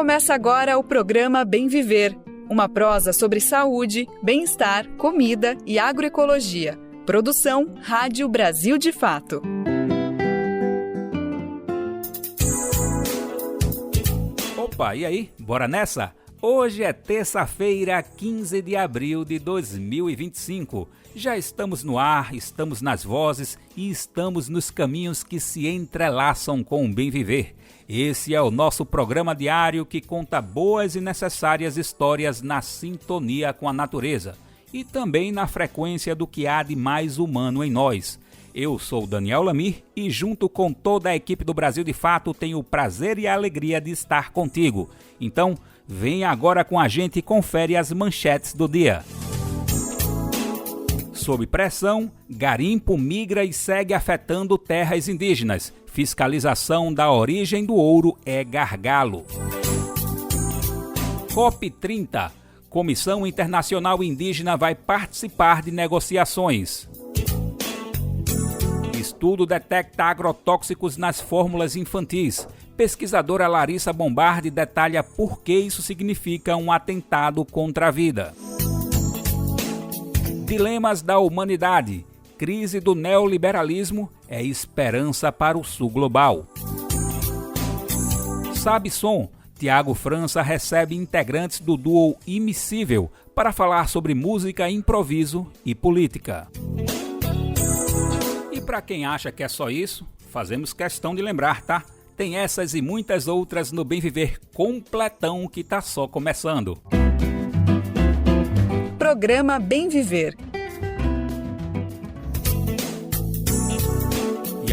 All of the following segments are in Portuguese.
Começa agora o programa Bem Viver, uma prosa sobre saúde, bem-estar, comida e agroecologia. Produção Rádio Brasil de Fato. Opa, e aí? Bora nessa? Hoje é terça-feira, 15 de abril de 2025. Já estamos no ar, estamos nas vozes e estamos nos caminhos que se entrelaçam com o Bem Viver. Esse é o nosso programa diário que conta boas e necessárias histórias na sintonia com a natureza e também na frequência do que há de mais humano em nós. Eu sou Daniel Lamir e junto com toda a equipe do Brasil de Fato tenho o prazer e a alegria de estar contigo. Então, vem agora com a gente e confere as manchetes do dia. Sob pressão, garimpo migra e segue afetando terras indígenas. Fiscalização da origem do ouro é gargalo. COP30. Comissão Internacional Indígena vai participar de negociações. Estudo detecta agrotóxicos nas fórmulas infantis. Pesquisadora Larissa Bombardi detalha por que isso significa um atentado contra a vida. Dilemas da humanidade. Crise do neoliberalismo é esperança para o sul global. Sabe som? Tiago França recebe integrantes do duo Imissível para falar sobre música, improviso e política. E para quem acha que é só isso, fazemos questão de lembrar, tá? Tem essas e muitas outras no Bem Viver completão que tá só começando. Programa Bem Viver.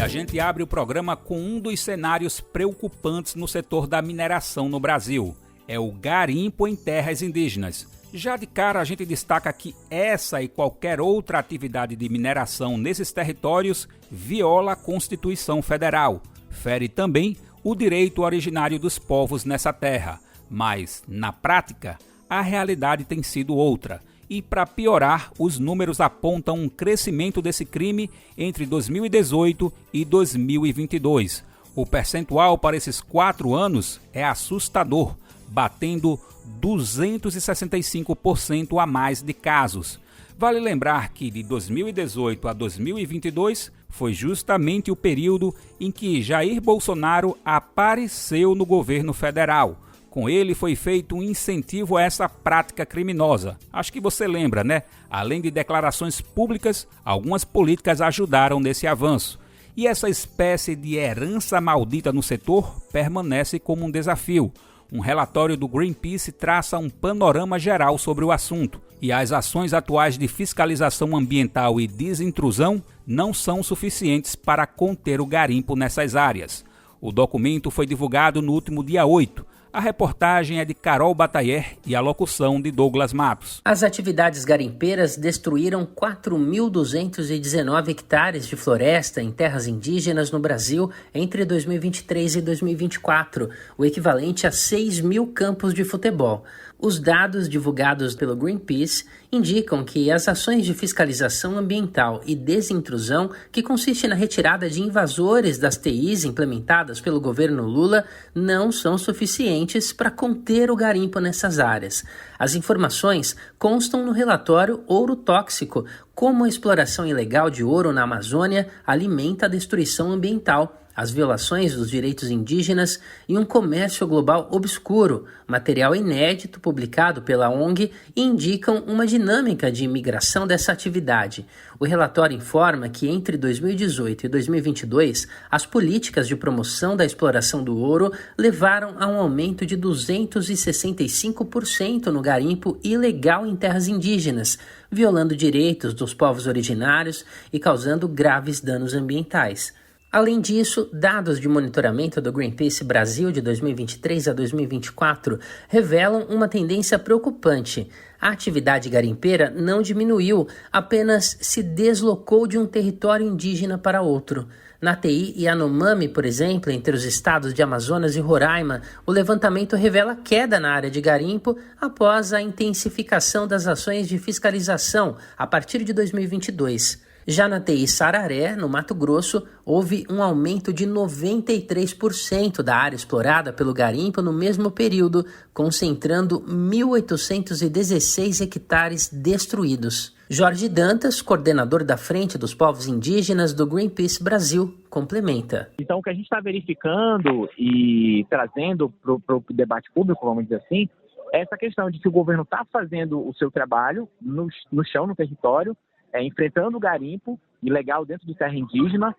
E a gente abre o programa com um dos cenários preocupantes no setor da mineração no Brasil. É o garimpo em terras indígenas. Já de cara a gente destaca que essa e qualquer outra atividade de mineração nesses territórios viola a Constituição Federal. Fere também o direito originário dos povos nessa terra. Mas, na prática, a realidade tem sido outra. E, para piorar, os números apontam um crescimento desse crime entre 2018 e 2022. O percentual para esses 4 anos é assustador, batendo 265% a mais de casos. Vale lembrar que de 2018 a 2022 foi justamente o período em que Jair Bolsonaro apareceu no governo federal. Com ele foi feito um incentivo a essa prática criminosa. Acho que você lembra, né? Além de declarações públicas, algumas políticas ajudaram nesse avanço. E essa espécie de herança maldita no setor permanece como um desafio. Um relatório do Greenpeace traça um panorama geral sobre o assunto. E as ações atuais de fiscalização ambiental e desintrusão não são suficientes para conter o garimpo nessas áreas. O documento foi divulgado no último dia 8. A reportagem é de Carol Batayer e a locução de Douglas Matos. As atividades garimpeiras destruíram 4.219 hectares de floresta em terras indígenas no Brasil entre 2023 e 2024, o equivalente a 6.000 campos de futebol. Os dados divulgados pelo Greenpeace indicam que as ações de fiscalização ambiental e desintrusão, que consiste na retirada de invasores das TIs implementadas pelo governo Lula, não são suficientes para conter o garimpo nessas áreas. As informações constam no relatório Ouro Tóxico, como a exploração ilegal de ouro na Amazônia alimenta a destruição ambiental, as violações dos direitos indígenas e um comércio global obscuro, material inédito publicado pela ONG, indicam uma dinâmica de imigração dessa atividade. O relatório informa que entre 2018 e 2022, as políticas de promoção da exploração do ouro levaram a um aumento de 265% no garimpo ilegal em terras indígenas, violando direitos dos povos originários e causando graves danos ambientais. Além disso, dados de monitoramento do Greenpeace Brasil de 2023 a 2024 revelam uma tendência preocupante. A atividade garimpeira não diminuiu, apenas se deslocou de um território indígena para outro. Na TI Yanomami, por exemplo, entre os estados de Amazonas e Roraima, o levantamento revela queda na área de garimpo após a intensificação das ações de fiscalização a partir de 2022. Já na TI Sararé, no Mato Grosso, houve um aumento de 93% da área explorada pelo garimpo no mesmo período, concentrando 1.816 hectares destruídos. Jorge Dantas, coordenador da Frente dos Povos Indígenas do Greenpeace Brasil, complementa. Então, o que a gente está verificando e trazendo para o debate público, vamos dizer assim, é essa questão de que o governo está fazendo o seu trabalho no chão, no território, enfrentando o garimpo ilegal dentro de terra indígena,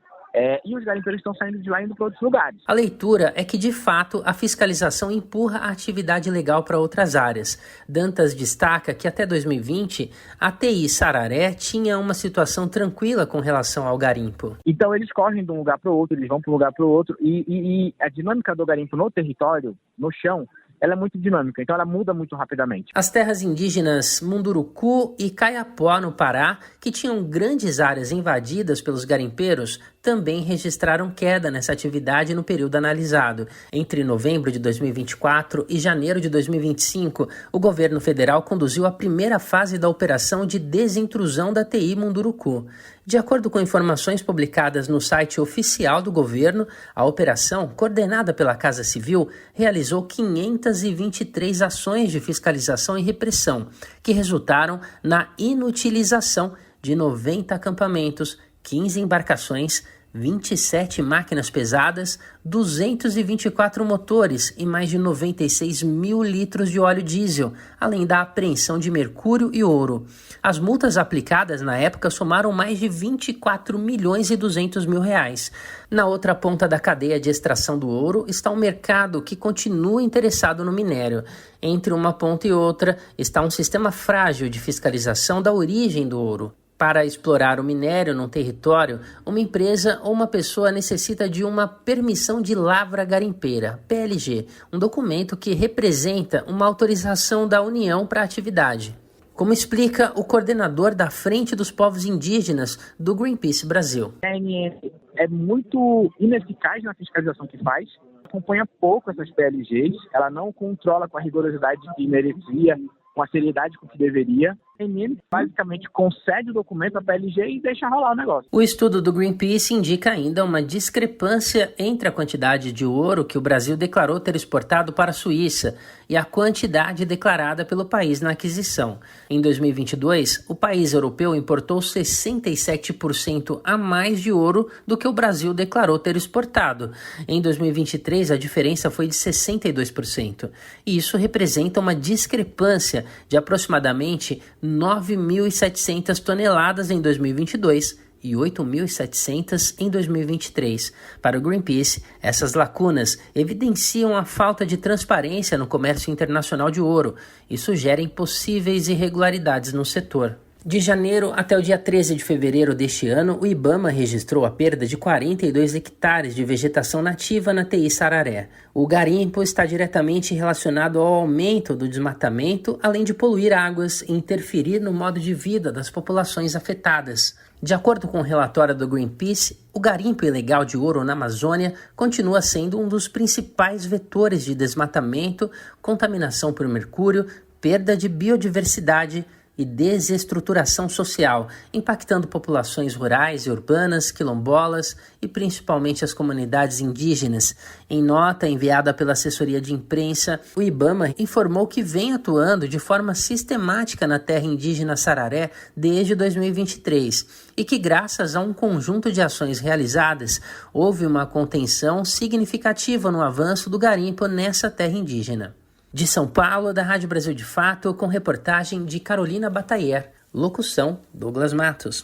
e os garimpeiros estão saindo de lá e indo para outros lugares. A leitura é que, de fato, a fiscalização empurra a atividade ilegal para outras áreas. Dantas destaca que até 2020, a TI Sararé tinha uma situação tranquila com relação ao garimpo. Então eles correm de um lugar para o outro, eles vão para um lugar para o outro, e a dinâmica do garimpo no território, no chão, ela é muito dinâmica, então ela muda muito rapidamente. As terras indígenas Munduruku e Caiapó, no Pará, que tinham grandes áreas invadidas pelos garimpeiros, também registraram queda nessa atividade no período analisado. Entre novembro de 2024 e janeiro de 2025, o governo federal conduziu a primeira fase da operação de desintrusão da TI Munduruku. De acordo com informações publicadas no site oficial do governo, a operação, coordenada pela Casa Civil, realizou 523 ações de fiscalização e repressão, que resultaram na inutilização de 90 acampamentos, 15 embarcações, 27 máquinas pesadas, 224 motores e mais de 96 mil litros de óleo diesel, além da apreensão de mercúrio e ouro. As multas aplicadas na época somaram mais de 24 milhões e 200 mil reais. Na outra ponta da cadeia de extração do ouro está um mercado que continua interessado no minério. Entre uma ponta e outra está um sistema frágil de fiscalização da origem do ouro. Para explorar o minério num território, uma empresa ou uma pessoa necessita de uma permissão de lavra garimpeira, PLG, um documento que representa uma autorização da União para a atividade. Como explica o coordenador da Frente dos Povos Indígenas do Greenpeace Brasil. A ANM é muito ineficaz na fiscalização que faz, acompanha pouco essas PLGs, ela não controla com a rigorosidade que merecia, com a seriedade com que deveria. A ANM basicamente concede o documento à PLG e deixa rolar o negócio. O estudo do Greenpeace indica ainda uma discrepância entre a quantidade de ouro que o Brasil declarou ter exportado para a Suíça e a quantidade declarada pelo país na aquisição. Em 2022, o país europeu importou 67% a mais de ouro do que o Brasil declarou ter exportado. Em 2023, a diferença foi de 62%. E isso representa uma discrepância de aproximadamente 9.700 toneladas em 2022 e 8.700 em 2023. Para o Greenpeace, essas lacunas evidenciam a falta de transparência no comércio internacional de ouro e sugerem possíveis irregularidades no setor. De janeiro até o dia 13 de fevereiro deste ano, o IBAMA registrou a perda de 42 hectares de vegetação nativa na TI Sararé. O garimpo está diretamente relacionado ao aumento do desmatamento, além de poluir águas e interferir no modo de vida das populações afetadas. De acordo com o relatório do Greenpeace, o garimpo ilegal de ouro na Amazônia continua sendo um dos principais vetores de desmatamento, contaminação por mercúrio, perda de biodiversidade e desestruturação social, impactando populações rurais e urbanas, quilombolas e principalmente as comunidades indígenas. Em nota enviada pela assessoria de imprensa, o IBAMA informou que vem atuando de forma sistemática na terra indígena Sararé desde 2023 e que, graças a um conjunto de ações realizadas, houve uma contenção significativa no avanço do garimpo nessa terra indígena. De São Paulo, da Rádio Brasil de Fato, com reportagem de Carolina Batayer. Locução, Douglas Matos.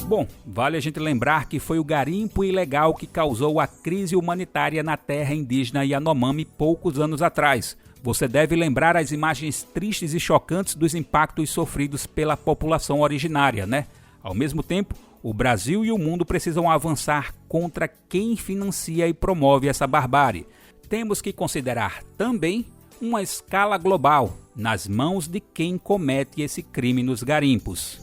Bom, vale a gente lembrar que foi o garimpo ilegal que causou a crise humanitária na terra indígena Yanomami poucos anos atrás. Você deve lembrar as imagens tristes e chocantes dos impactos sofridos pela população originária, né? Ao mesmo tempo, o Brasil e o mundo precisam avançar contra quem financia e promove essa barbárie. Temos que considerar também uma escala global nas mãos de quem comete esse crime nos garimpos.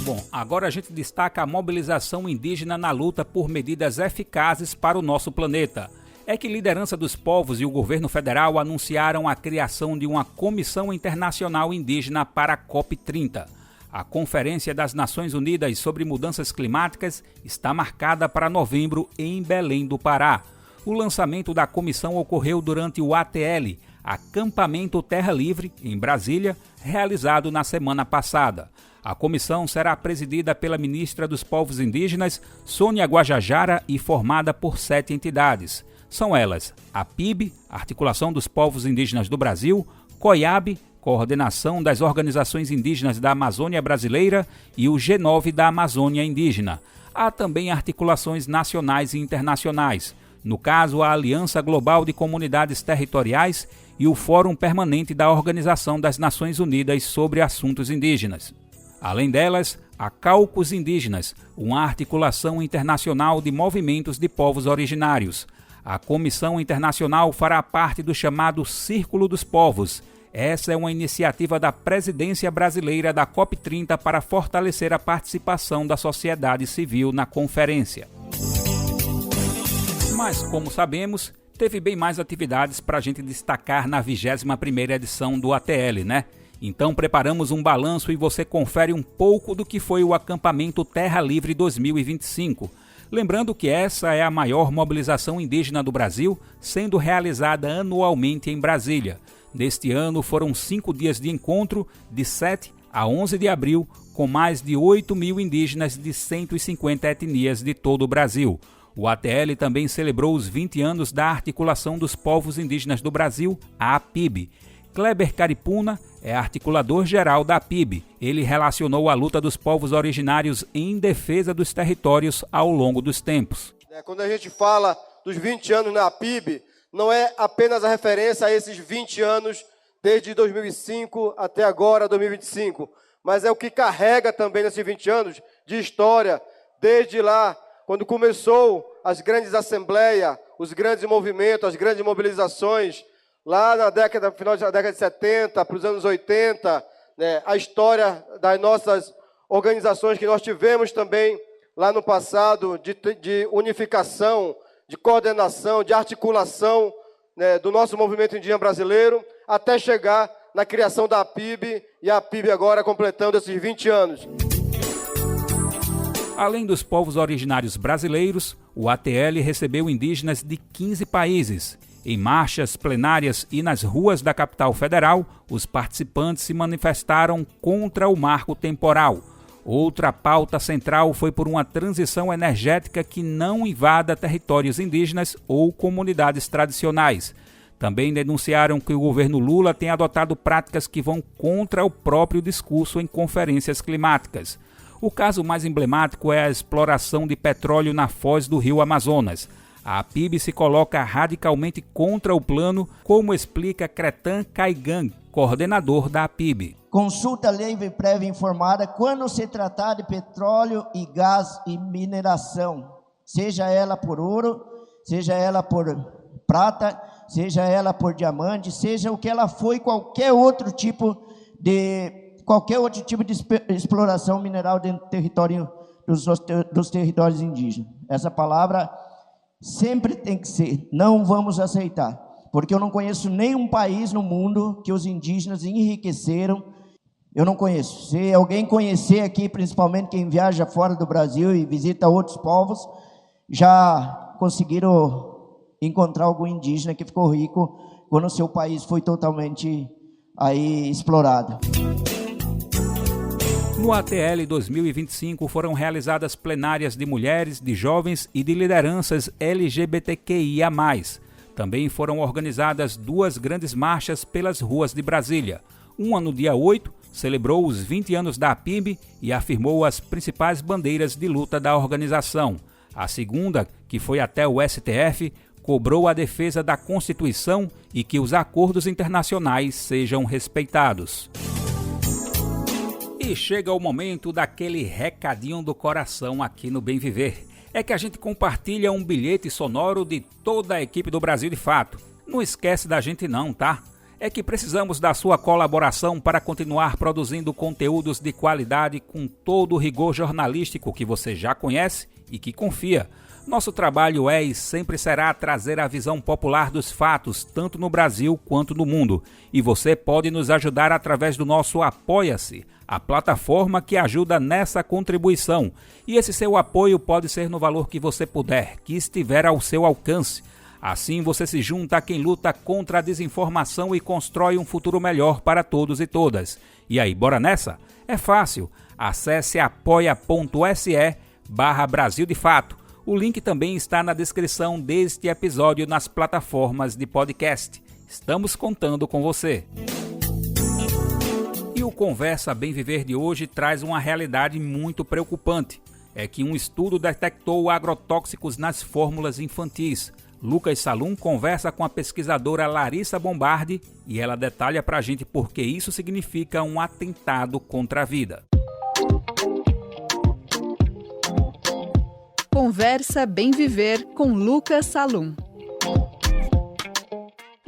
Bom, agora a gente destaca a mobilização indígena na luta por medidas eficazes para o nosso planeta. É que a liderança dos povos e o governo federal anunciaram a criação de uma Comissão Internacional Indígena para a COP30. A Conferência das Nações Unidas sobre Mudanças Climáticas está marcada para novembro em Belém do Pará. O lançamento da comissão ocorreu durante o ATL, Acampamento Terra Livre, em Brasília, realizado na semana passada. A comissão será presidida pela ministra dos Povos Indígenas, Sônia Guajajara, e formada por 7 entidades. São elas a PIB, Articulação dos Povos Indígenas do Brasil, COIAB, Coordenação das Organizações Indígenas da Amazônia Brasileira, e o G9 da Amazônia Indígena. Há também articulações nacionais e internacionais, no caso a Aliança Global de Comunidades Territoriais e o Fórum Permanente da Organização das Nações Unidas sobre Assuntos Indígenas. Além delas, a Caucus Indígenas, uma articulação internacional de movimentos de povos originários. A Comissão Internacional fará parte do chamado Círculo dos Povos. Essa é uma iniciativa da presidência brasileira da COP30 para fortalecer a participação da sociedade civil na conferência. Mas, como sabemos, teve bem mais atividades para a gente destacar na 21ª edição do ATL, né? Então preparamos um balanço e você confere um pouco do que foi o Acampamento Terra Livre 2025. Lembrando que essa é a maior mobilização indígena do Brasil, sendo realizada anualmente em Brasília. Neste ano foram 5 dias de encontro, de 7 a 11 de abril, com mais de 8 mil indígenas de 150 etnias de todo o Brasil. O ATL também celebrou os 20 anos da Articulação dos Povos Indígenas do Brasil, a APIB. Kleber Caripuna é articulador-geral da APIB. Ele relacionou a luta dos povos originários em defesa dos territórios ao longo dos tempos. Quando a gente fala dos 20 anos na APIB, não é apenas a referência a esses 20 anos, desde 2005 até agora, 2025, mas é o que carrega também nesses 20 anos de história, desde lá, quando começou as grandes assembleias, os grandes movimentos, as grandes mobilizações, lá na final da década de 70, para os anos 80, né, a história das nossas organizações que nós tivemos também lá no passado, de unificação, de coordenação, de articulação, né, do nosso movimento indígena brasileiro, até chegar na criação da APIB, e a APIB agora completando esses 20 anos. Além dos povos originários brasileiros, o ATL recebeu indígenas de 15 países. Em marchas plenárias e nas ruas da capital federal, os participantes se manifestaram contra o marco temporal. Outra pauta central foi por uma transição energética que não invada territórios indígenas ou comunidades tradicionais. Também denunciaram que o governo Lula tem adotado práticas que vão contra o próprio discurso em conferências climáticas. O caso mais emblemático é a exploração de petróleo na foz do rio Amazonas. A APIB se coloca radicalmente contra o plano, como explica Cretan Caigan, coordenador da APIB. Consulta livre e prévia informada quando se tratar de petróleo e gás e mineração, seja ela por ouro, seja ela por prata, seja ela por diamante, seja o que ela foi, qualquer outro tipo de exploração mineral dentro do território dos territórios indígenas. Essa palavra sempre tem que ser, não vamos aceitar, porque eu não conheço nenhum país no mundo que os indígenas enriqueceram. Eu não conheço. Se alguém conhecer aqui, principalmente quem viaja fora do Brasil e visita outros povos, já conseguiram encontrar algum indígena que ficou rico quando o seu país foi totalmente explorado. No ATL 2025 foram realizadas plenárias de mulheres, de jovens e de lideranças LGBTQIA+. Também foram organizadas 2 grandes marchas pelas ruas de Brasília. Uma no dia 8, celebrou os 20 anos da APIB e afirmou as principais bandeiras de luta da organização. A segunda, que foi até o STF, cobrou a defesa da Constituição e que os acordos internacionais sejam respeitados. E chega o momento daquele recadinho do coração aqui no Bem Viver. É que a gente compartilha um bilhete sonoro de toda a equipe do Brasil de Fato. Não esquece da gente não, tá? É que precisamos da sua colaboração para continuar produzindo conteúdos de qualidade com todo o rigor jornalístico que você já conhece e que confia. Nosso trabalho é e sempre será trazer a visão popular dos fatos, tanto no Brasil quanto no mundo. E você pode nos ajudar através do nosso Apoia-se, a plataforma que ajuda nessa contribuição. E esse seu apoio pode ser no valor que você puder, que estiver ao seu alcance. Assim você se junta a quem luta contra a desinformação e constrói um futuro melhor para todos e todas. E aí, bora nessa? É fácil. Acesse apoia.se/Brasil de Fato. O link também está na descrição deste episódio nas plataformas de podcast. Estamos contando com você. E o Conversa Bem Viver de hoje traz uma realidade muito preocupante. É que um estudo detectou agrotóxicos nas fórmulas infantis. Lucas Salum conversa com a pesquisadora Larissa Bombardi e ela detalha pra gente por que isso significa um atentado contra a vida. Conversa Bem Viver com Lucas Salum.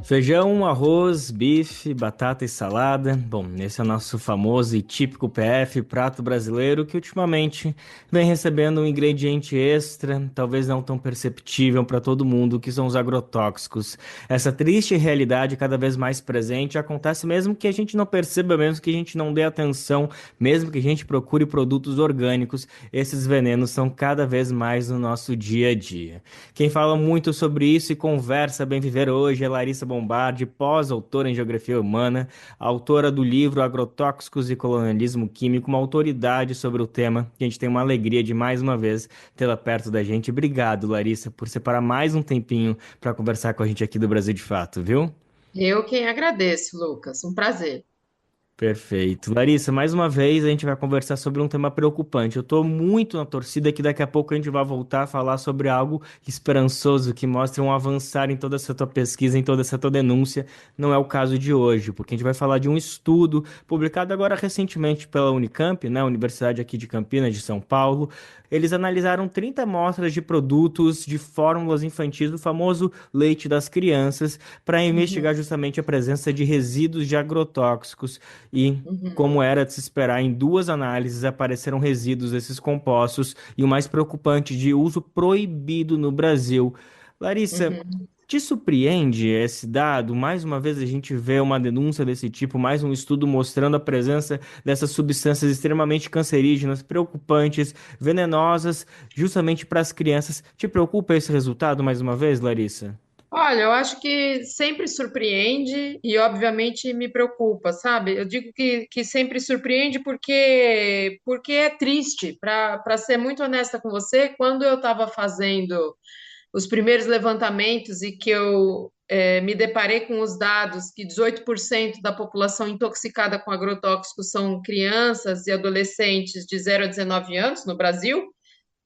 Feijão, arroz, bife, batata e salada. Bom, esse é o nosso famoso e típico PF, prato brasileiro, que ultimamente vem recebendo um ingrediente extra, talvez não tão perceptível para todo mundo, que são os agrotóxicos. Essa triste realidade cada vez mais presente acontece mesmo que a gente não perceba, mesmo que a gente não dê atenção, mesmo que a gente procure produtos orgânicos, esses venenos são cada vez mais no nosso dia a dia. Quem fala muito sobre isso e conversa Bem Viver hoje é Larissa Bombardi, pós-doutora em Geografia Humana, autora do livro Agrotóxicos e Colonialismo Químico, uma autoridade sobre o tema, que a gente tem uma alegria de mais uma vez tê-la perto da gente. Obrigado, Larissa, por separar mais um tempinho para conversar com a gente aqui do Brasil de Fato, viu? Eu quem agradeço, Lucas. Um prazer. Perfeito. Larissa, mais uma vez a gente vai conversar sobre um tema preocupante. Eu estou muito na torcida que daqui a pouco a gente vai voltar a falar sobre algo esperançoso, que mostra um avançar em toda essa tua pesquisa, em toda essa tua denúncia. Não é o caso de hoje, porque a gente vai falar de um estudo publicado agora recentemente pela Unicamp, né, Universidade aqui de Campinas, de São Paulo. Eles analisaram 30 amostras de produtos de fórmulas infantis do famoso leite das crianças para investigar justamente a presença de resíduos de agrotóxicos. E, como era de se esperar, em 2 análises apareceram resíduos desses compostos e o mais preocupante, de uso proibido no Brasil. Larissa, te surpreende esse dado? Mais uma vez a gente vê uma denúncia desse tipo, mais um estudo mostrando a presença dessas substâncias extremamente cancerígenas, preocupantes, venenosas, justamente para as crianças. Te preocupa esse resultado mais uma vez, Larissa? Olha, eu acho que sempre surpreende e, obviamente, me preocupa, sabe? Eu digo que sempre surpreende porque é triste. Para ser muito honesta com você, quando eu estava fazendo os primeiros levantamentos e que eu me deparei com os dados que 18% da população intoxicada com agrotóxicos são crianças e adolescentes de 0 a 19 anos no Brasil,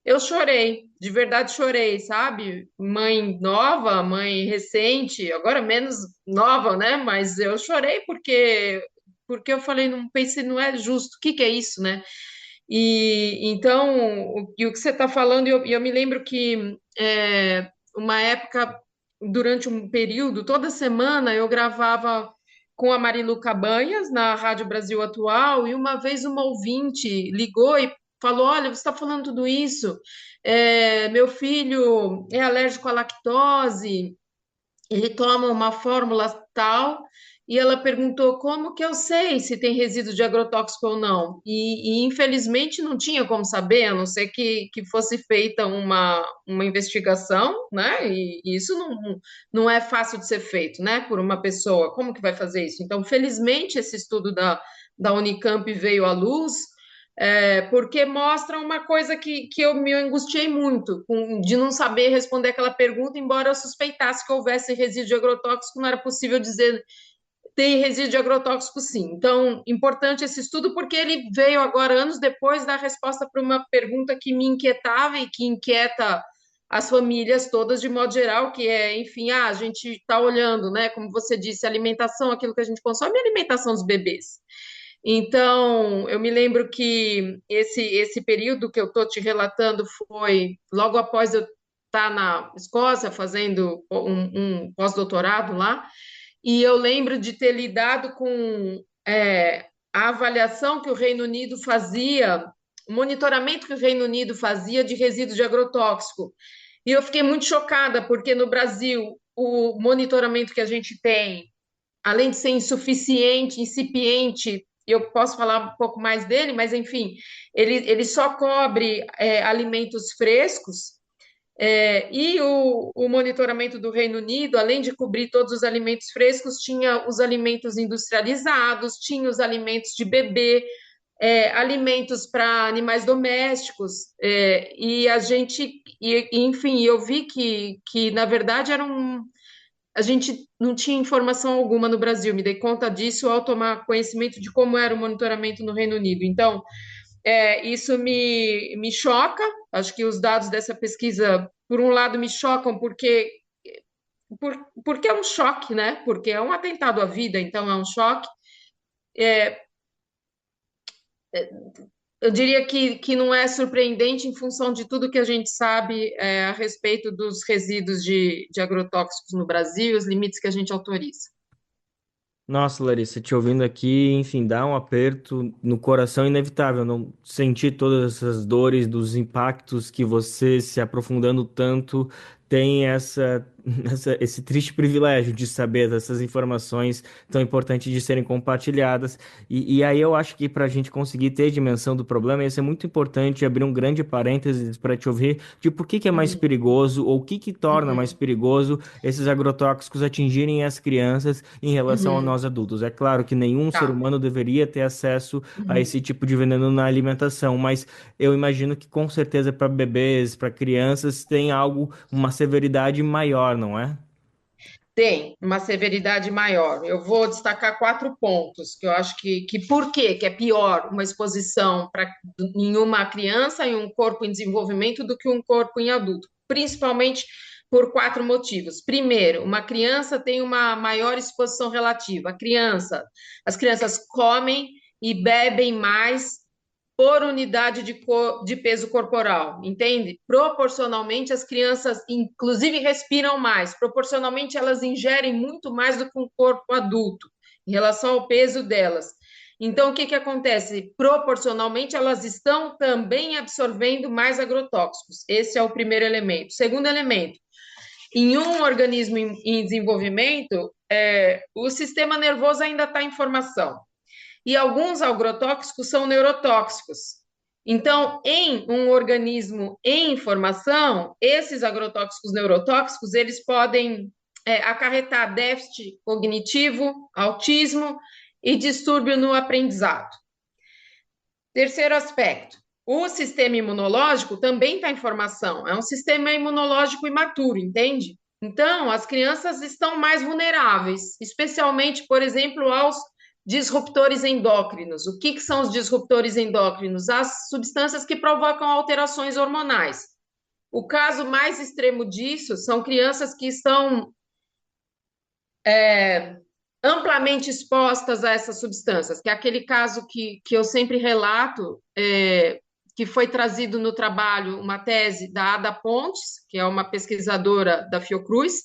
eu chorei, de verdade chorei, sabe? Mãe nova, mãe recente, agora menos nova, né? Mas eu chorei porque eu falei, não pensei, não é justo, o que é isso, né? E então, o que você está falando, eu me lembro que uma época, durante um período, toda semana eu gravava com a Marilu Cabanhas na Rádio Brasil Atual, e uma vez uma ouvinte ligou e falou: Olha, você está falando tudo isso, meu filho é alérgico à lactose, ele toma uma fórmula tal, e ela perguntou como que eu sei se tem resíduo de agrotóxico ou não. E infelizmente não tinha como saber, a não ser que fosse feita uma investigação, né? E isso não é fácil de ser feito, né? Por uma pessoa. Como que vai fazer isso? Então, felizmente, esse estudo da Unicamp veio à luz, porque mostra uma coisa que eu me angustiei muito, de não saber responder aquela pergunta, embora eu suspeitasse que houvesse resíduo de agrotóxico, não era possível dizer tem resíduo de agrotóxico sim. Então, importante esse estudo, porque ele veio agora, anos depois, dar resposta para uma pergunta que me inquietava e que inquieta as famílias todas de modo geral, que é, enfim, a gente está olhando, né, como você disse, alimentação, aquilo que a gente consome, e alimentação dos bebês. Então, eu me lembro que esse período que eu estou te relatando foi logo após eu estar na Escócia fazendo um pós-doutorado lá, e eu lembro de ter lidado com a avaliação que o Reino Unido fazia, o monitoramento que o Reino Unido fazia de resíduos de agrotóxico. E eu fiquei muito chocada, porque no Brasil o monitoramento que a gente tem, além de ser insuficiente, incipiente, eu posso falar um pouco mais dele, mas enfim, ele só cobre alimentos frescos, e o monitoramento do Reino Unido, além de cobrir todos os alimentos frescos, tinha os alimentos industrializados, tinha os alimentos de bebê, alimentos para animais domésticos, e a gente, enfim, eu vi que na verdade a gente não tinha informação alguma no Brasil. Me dei conta disso ao tomar conhecimento de como era o monitoramento no Reino Unido. Então, isso me choca. Acho que os dados dessa pesquisa, por um lado, me chocam porque é um choque, né? Porque é um atentado à vida, então é um choque. Eu diria que não é surpreendente em função de tudo que a gente sabe a respeito dos resíduos de agrotóxicos no Brasil, os limites que a gente autoriza. Nossa, Larissa, te ouvindo aqui, enfim, dá um aperto no coração inevitável, não sentir todas essas dores, dos impactos que você se aprofundando tanto tem esse triste privilégio de saber dessas informações tão importantes de serem compartilhadas. E aí eu acho que para a gente conseguir ter dimensão do problema, ia ser muito importante abrir um grande parênteses para te ouvir de por que é mais Uhum, perigoso ou o que torna mais uhum, perigoso esses agrotóxicos atingirem as crianças em relação a uhum, nós adultos. É claro que nenhum ser tá. humano deveria ter acesso a Uhum. esse tipo de veneno na alimentação, mas eu imagino que com certeza para bebês, para crianças, tem algo, uma severidade maior, não é? Tem uma severidade maior. Eu vou destacar 4 pontos que eu acho que por quê? Que é pior uma exposição em uma criança, em um corpo em desenvolvimento, do que um corpo em adulto, principalmente por 4 motivos. Primeiro, uma criança tem uma maior exposição relativa. As crianças comem e bebem mais por unidade de peso corporal, entende? Proporcionalmente, as crianças, inclusive, respiram mais, proporcionalmente, elas ingerem muito mais do que um corpo adulto, em relação ao peso delas. Então, o que acontece? Proporcionalmente, elas estão também absorvendo mais agrotóxicos. Esse é o primeiro elemento. Segundo elemento, em um organismo em desenvolvimento, o sistema nervoso ainda está em formação e alguns agrotóxicos são neurotóxicos. Então, em um organismo em formação, esses agrotóxicos neurotóxicos, eles podem acarretar déficit cognitivo, autismo e distúrbio no aprendizado. Terceiro aspecto, o sistema imunológico também está em formação, é um sistema imunológico imaturo, entende? Então, as crianças estão mais vulneráveis, especialmente, por exemplo, aos disruptores endócrinos. O que são os disruptores endócrinos? As substâncias que provocam alterações hormonais. O caso mais extremo disso são crianças que estão amplamente expostas a essas substâncias, que é aquele caso que eu sempre relato, que foi trazido no trabalho, uma tese da Ada Pontes, que é uma pesquisadora da Fiocruz,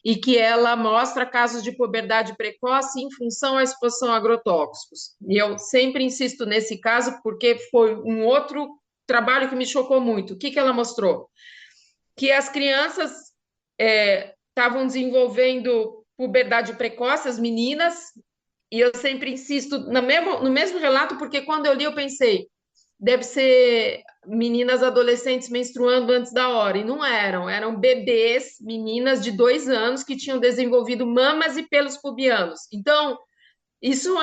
e que ela mostra casos de puberdade precoce em função à exposição a agrotóxicos. E eu sempre insisto nesse caso porque foi um outro trabalho que me chocou muito. O que ela mostrou? Que as crianças estavam desenvolvendo puberdade precoce, as meninas, e eu sempre insisto no mesmo relato, porque quando eu li eu pensei, deve ser meninas adolescentes menstruando antes da hora, e não eram bebês, meninas de 2 anos que tinham desenvolvido mamas e pelos pubianos. Então, isso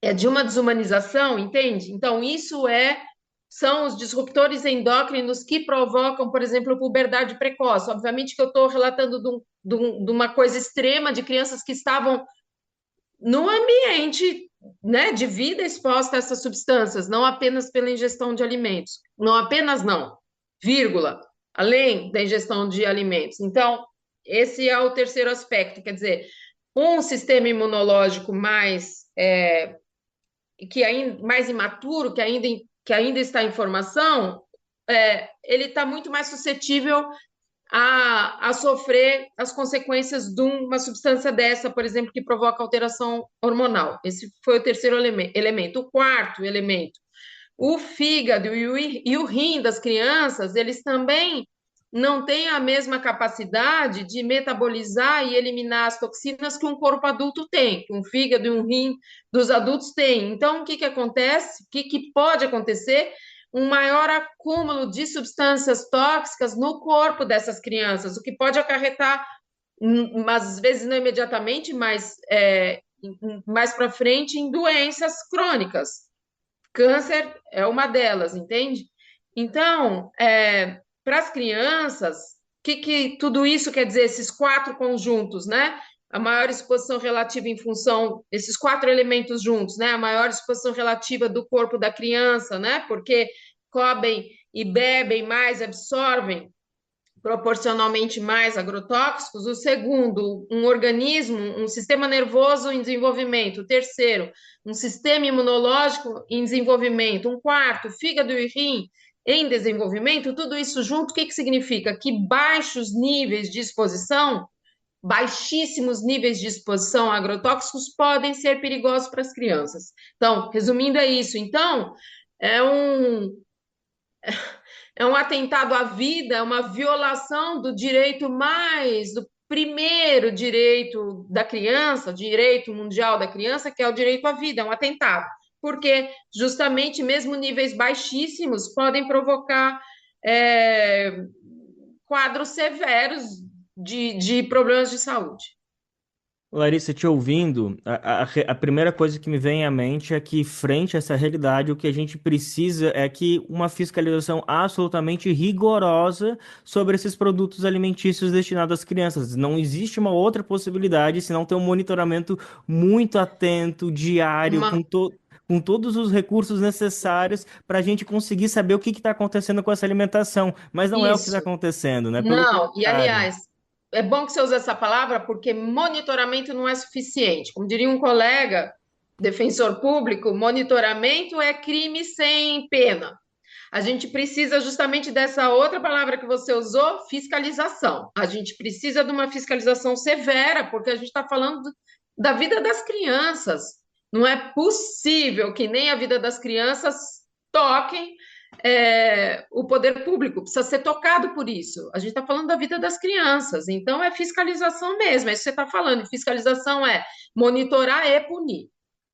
é de uma desumanização, entende? Então, são os disruptores endócrinos que provocam, por exemplo, puberdade precoce. Obviamente que eu estou relatando de uma coisa extrema de crianças que estavam no ambiente, né, de vida exposta a essas substâncias, não apenas pela ingestão de alimentos, não apenas não, vírgula, além da ingestão de alimentos. Então, esse é o terceiro aspecto, quer dizer, um sistema imunológico mais imaturo, que ainda está em formação, ele está muito mais suscetível a sofrer as consequências de uma substância dessa, por exemplo, que provoca alteração hormonal. Esse foi o terceiro elemento. O quarto elemento, o fígado e o rim das crianças, eles também não tem a mesma capacidade de metabolizar e eliminar as toxinas que um corpo adulto tem, que um fígado e um rim dos adultos têm. Então, o que que acontece? O que que pode acontecer? Um maior acúmulo de substâncias tóxicas no corpo dessas crianças, o que pode acarretar, às vezes não imediatamente, mas mais para frente, em doenças crônicas. Câncer é uma delas, entende? Então, para as crianças, o que tudo isso quer dizer, esses 4 conjuntos, né? A maior exposição relativa em função, esses 4 elementos juntos, né? A maior exposição relativa do corpo da criança, né? Porque comem e bebem mais, absorvem proporcionalmente mais agrotóxicos. O segundo, um organismo, um sistema nervoso em desenvolvimento. O terceiro, um sistema imunológico em desenvolvimento. Um quarto, fígado e rim em desenvolvimento. Tudo isso junto, o que significa? Que baixíssimos níveis de exposição a agrotóxicos podem ser perigosos para as crianças. Então, resumindo, é isso. Então, é um atentado à vida, uma violação do direito do primeiro direito da criança, direito mundial da criança, que é o direito à vida, é um atentado. Porque justamente mesmo níveis baixíssimos podem provocar quadros severos de problemas de saúde. Larissa, te ouvindo, a primeira coisa que me vem à mente é que, frente a essa realidade, o que a gente precisa é que uma fiscalização absolutamente rigorosa sobre esses produtos alimentícios destinados às crianças. Não existe uma outra possibilidade senão ter um monitoramento muito atento, diário, com todos os recursos necessários para a gente conseguir saber o que está acontecendo com essa alimentação. Mas não é o que está acontecendo, né? Não, e aliás, é bom que você use essa palavra porque monitoramento não é suficiente. Como diria um colega, defensor público, monitoramento é crime sem pena. A gente precisa justamente dessa outra palavra que você usou, fiscalização. A gente precisa de uma fiscalização severa, porque a gente está falando da vida das crianças. Não é possível que nem a vida das crianças toquem o poder público, precisa ser tocado por isso. A gente está falando da vida das crianças, então é fiscalização mesmo, é isso que você está falando. Fiscalização é monitorar e punir.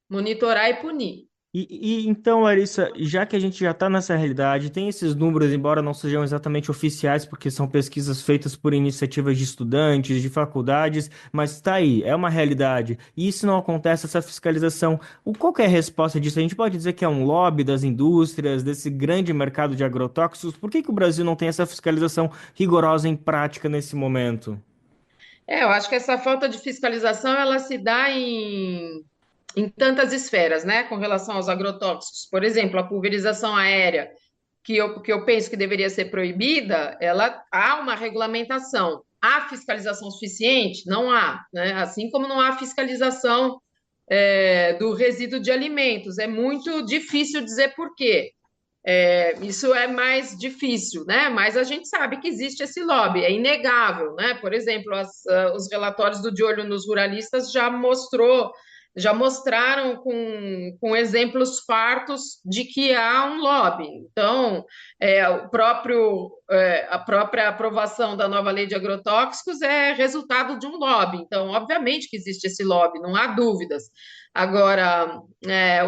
Monitorar e punir. E então, Larissa, já que a gente já está nessa realidade, tem esses números, embora não sejam exatamente oficiais, porque são pesquisas feitas por iniciativas de estudantes, de faculdades, mas está aí, é uma realidade. E se não acontece essa fiscalização, qual que é a resposta disso? A gente pode dizer que é um lobby das indústrias, desse grande mercado de agrotóxicos? Por que o Brasil não tem essa fiscalização rigorosa em prática nesse momento? Eu acho que essa falta de fiscalização, ela se dá em tantas esferas, né, com relação aos agrotóxicos. Por exemplo, a pulverização aérea, que eu penso que deveria ser proibida, há uma regulamentação. Há fiscalização suficiente? Não há, né? Assim como não há fiscalização do resíduo de alimentos. É muito difícil dizer por quê. Isso é mais difícil, né? Mas a gente sabe que existe esse lobby, é inegável, né? Por exemplo, os relatórios do De Olho nos Ruralistas já mostraram com exemplos fartos de que há um lobby. Então, a própria aprovação da nova lei de agrotóxicos é resultado de um lobby. Então, obviamente que existe esse lobby, não há dúvidas. Agora,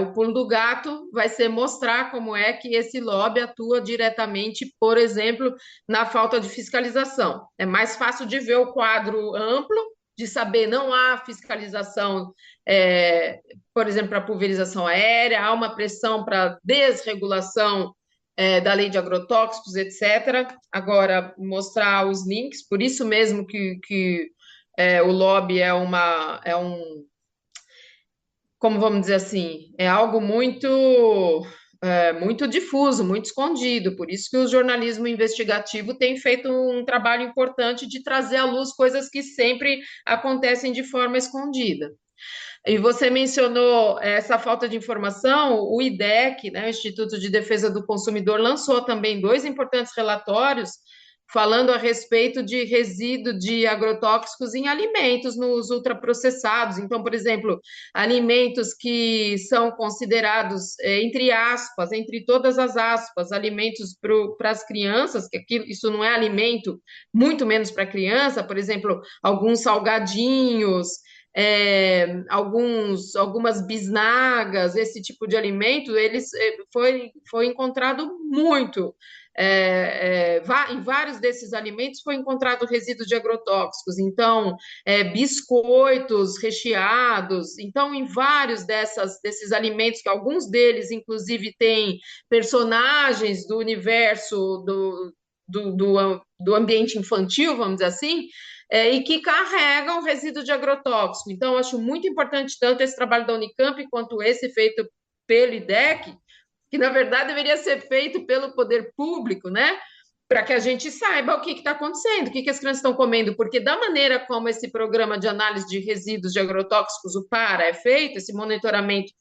o pulo do gato vai ser mostrar como é que esse lobby atua diretamente, por exemplo, na falta de fiscalização. É mais fácil de ver o quadro amplo, de saber não há fiscalização, por exemplo, para pulverização aérea, há uma pressão para desregulação da lei de agrotóxicos, etc. Agora, mostrar os links, por isso mesmo que o lobby como vamos dizer assim, é algo muito difuso, muito escondido. Por isso que o jornalismo investigativo tem feito um trabalho importante de trazer à luz coisas que sempre acontecem de forma escondida. E você mencionou essa falta de informação, o IDEC, né, o Instituto de Defesa do Consumidor, lançou também 2 importantes relatórios falando a respeito de resíduo de agrotóxicos em alimentos nos ultraprocessados. Então, por exemplo, alimentos que são considerados, entre aspas, entre todas as aspas, alimentos para as crianças, que isso não é alimento, muito menos para criança, por exemplo, alguns salgadinhos, algumas bisnagas, esse tipo de alimento, foi encontrado muito. Em vários desses alimentos foi encontrado resíduo de agrotóxicos, então biscoitos recheados, então em vários desses alimentos, que alguns deles inclusive têm personagens do universo do ambiente infantil, vamos dizer assim, e que carregam resíduo de agrotóxico. Então, eu acho muito importante tanto esse trabalho da Unicamp quanto esse feito pelo IDEC, que na verdade deveria ser feito pelo poder público, né? Para que a gente saiba o que está acontecendo, o que as crianças estão comendo, porque da maneira como esse programa de análise de resíduos de agrotóxicos, o PARA, é feito, esse monitoramento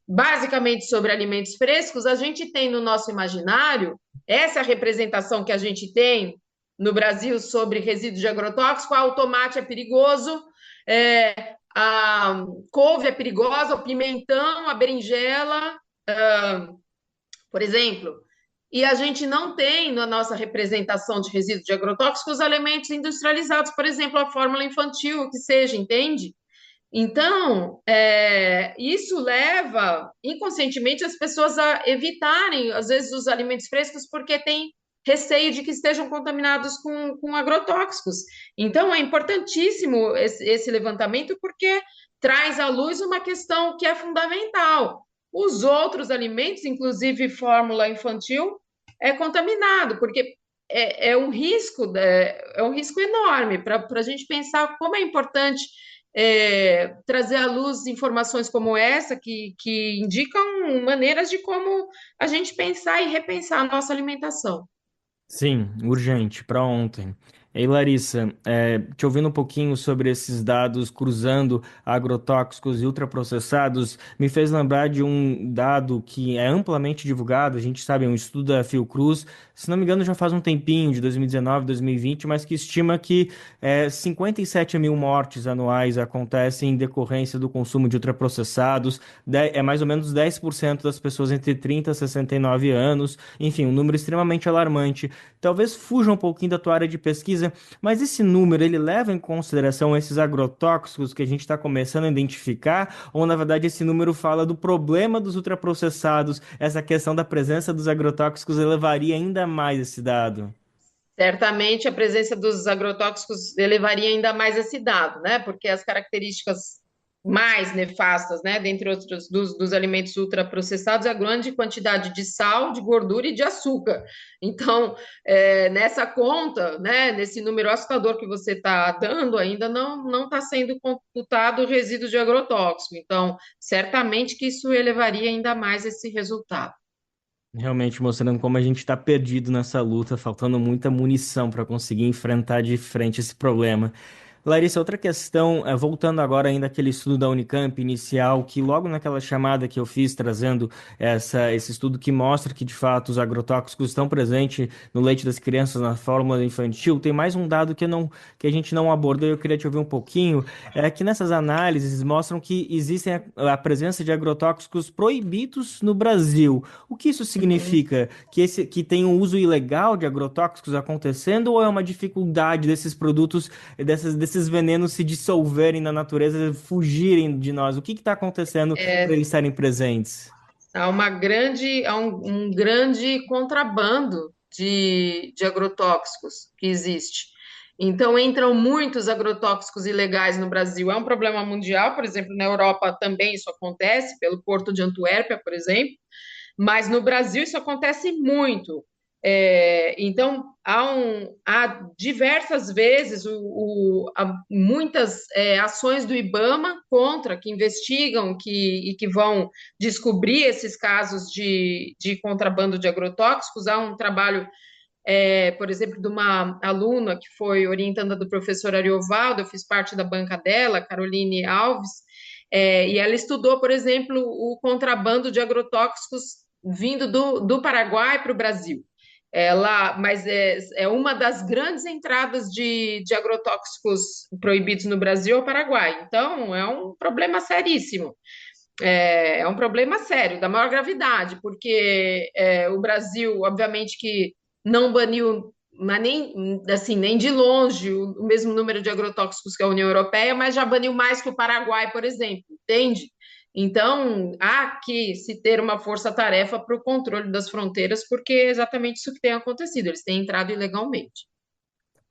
basicamente sobre alimentos frescos, a gente tem no nosso imaginário essa representação que a gente tem no Brasil sobre resíduos de agrotóxico: o tomate é perigoso, a couve é perigosa, o pimentão, a berinjela, por exemplo, e a gente não tem na nossa representação de resíduos de agrotóxicos os alimentos industrializados, por exemplo, a fórmula infantil, o que seja, entende? Então, isso leva inconscientemente as pessoas a evitarem, às vezes, os alimentos frescos, porque tem receio de que estejam contaminados com agrotóxicos. Então, é importantíssimo esse levantamento, porque traz à luz uma questão que é fundamental. Os outros alimentos, inclusive fórmula infantil, é contaminado, porque é um risco enorme para a gente pensar como é importante trazer à luz informações como essa, que indicam maneiras de como a gente pensar e repensar a nossa alimentação. Sim, urgente, para ontem. Ei, Larissa, te ouvindo um pouquinho sobre esses dados cruzando agrotóxicos e ultraprocessados, me fez lembrar de um dado que é amplamente divulgado. A gente sabe, é um estudo da Fiocruz, se não me engano já faz um tempinho, de 2019, 2020, mas que estima que 57 mil mortes anuais acontecem em decorrência do consumo de ultraprocessados. É mais ou menos 10% das pessoas entre 30 e 69 anos. Enfim, um número extremamente alarmante. Talvez fuja um pouquinho da tua área de pesquisa, mas esse número, ele leva em consideração esses agrotóxicos que a gente está começando a identificar, ou na verdade esse número fala do problema dos ultraprocessados, essa questão da presença dos agrotóxicos elevaria ainda mais esse dado? Certamente a presença dos agrotóxicos elevaria ainda mais esse dado, né? Porque as características mais nefastas, né, dentre outros dos alimentos ultraprocessados, é a grande quantidade de sal, de gordura e de açúcar. Então, nessa conta, né, nesse número assustador que você está dando, ainda não está sendo computado o resíduo de agrotóxico. Então, certamente que isso elevaria ainda mais esse resultado. Realmente mostrando como a gente está perdido nessa luta, faltando muita munição para conseguir enfrentar de frente esse problema. Larissa, outra questão, voltando agora ainda àquele estudo da Unicamp inicial, que logo naquela chamada que eu fiz, trazendo esse estudo que mostra que, de fato, os agrotóxicos estão presentes no leite das crianças, na fórmula infantil, tem mais um dado que a gente não abordou e eu queria te ouvir um pouquinho, que nessas análises mostram que existe a presença de agrotóxicos proibidos no Brasil. O que isso significa? Que tem um uso ilegal de agrotóxicos acontecendo, ou é uma dificuldade desses produtos, desses venenos se dissolverem na natureza, fugirem de nós? O que está acontecendo para eles estarem presentes? Há um grande contrabando de agrotóxicos que existe. Então, entram muitos agrotóxicos ilegais no Brasil. É um problema mundial, por exemplo, na Europa também isso acontece, pelo Porto de Antuérpia, por exemplo, mas no Brasil isso acontece muito. Então, há diversas vezes há muitas ações do IBAMA que investigam e que vão descobrir esses casos de contrabando de agrotóxicos. Há um trabalho, por exemplo, de uma aluna que foi orientanda do professor Ariovaldo, eu fiz parte da banca dela, Caroline Alves, e ela estudou, por exemplo, o contrabando de agrotóxicos vindo do Paraguai para o Brasil. Mas é uma das grandes entradas de agrotóxicos proibidos no Brasil é o Paraguai. Então, é um problema seríssimo. É um problema sério, da maior gravidade, porque o Brasil, obviamente, que não baniu, mas nem, assim, nem de longe o mesmo número de agrotóxicos que a União Europeia, mas já baniu mais que o Paraguai, por exemplo, entende? Então, há que se ter uma força-tarefa para o controle das fronteiras, porque é exatamente isso que tem acontecido, eles têm entrado ilegalmente.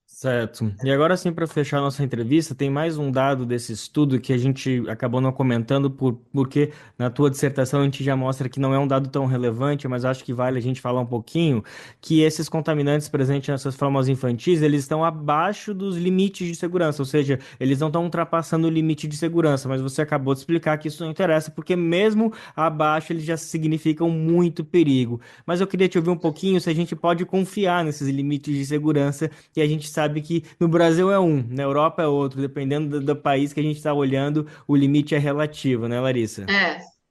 Certo. E agora sim, para fechar nossa entrevista, tem mais um dado desse estudo que a gente acabou não comentando, porque na tua dissertação a gente já mostra que não é um dado tão relevante, mas acho que vale a gente falar um pouquinho, que esses contaminantes presentes nessas formas infantis, eles estão abaixo dos limites de segurança, ou seja, eles não estão ultrapassando o limite de segurança, mas você acabou de explicar que isso não interessa, porque mesmo abaixo eles já significam muito perigo. Mas eu queria te ouvir um pouquinho se a gente pode confiar nesses limites de segurança e a gente sabe que no Brasil é um, na Europa é outro, dependendo do país que a gente está olhando, o limite é relativo, né, Larissa?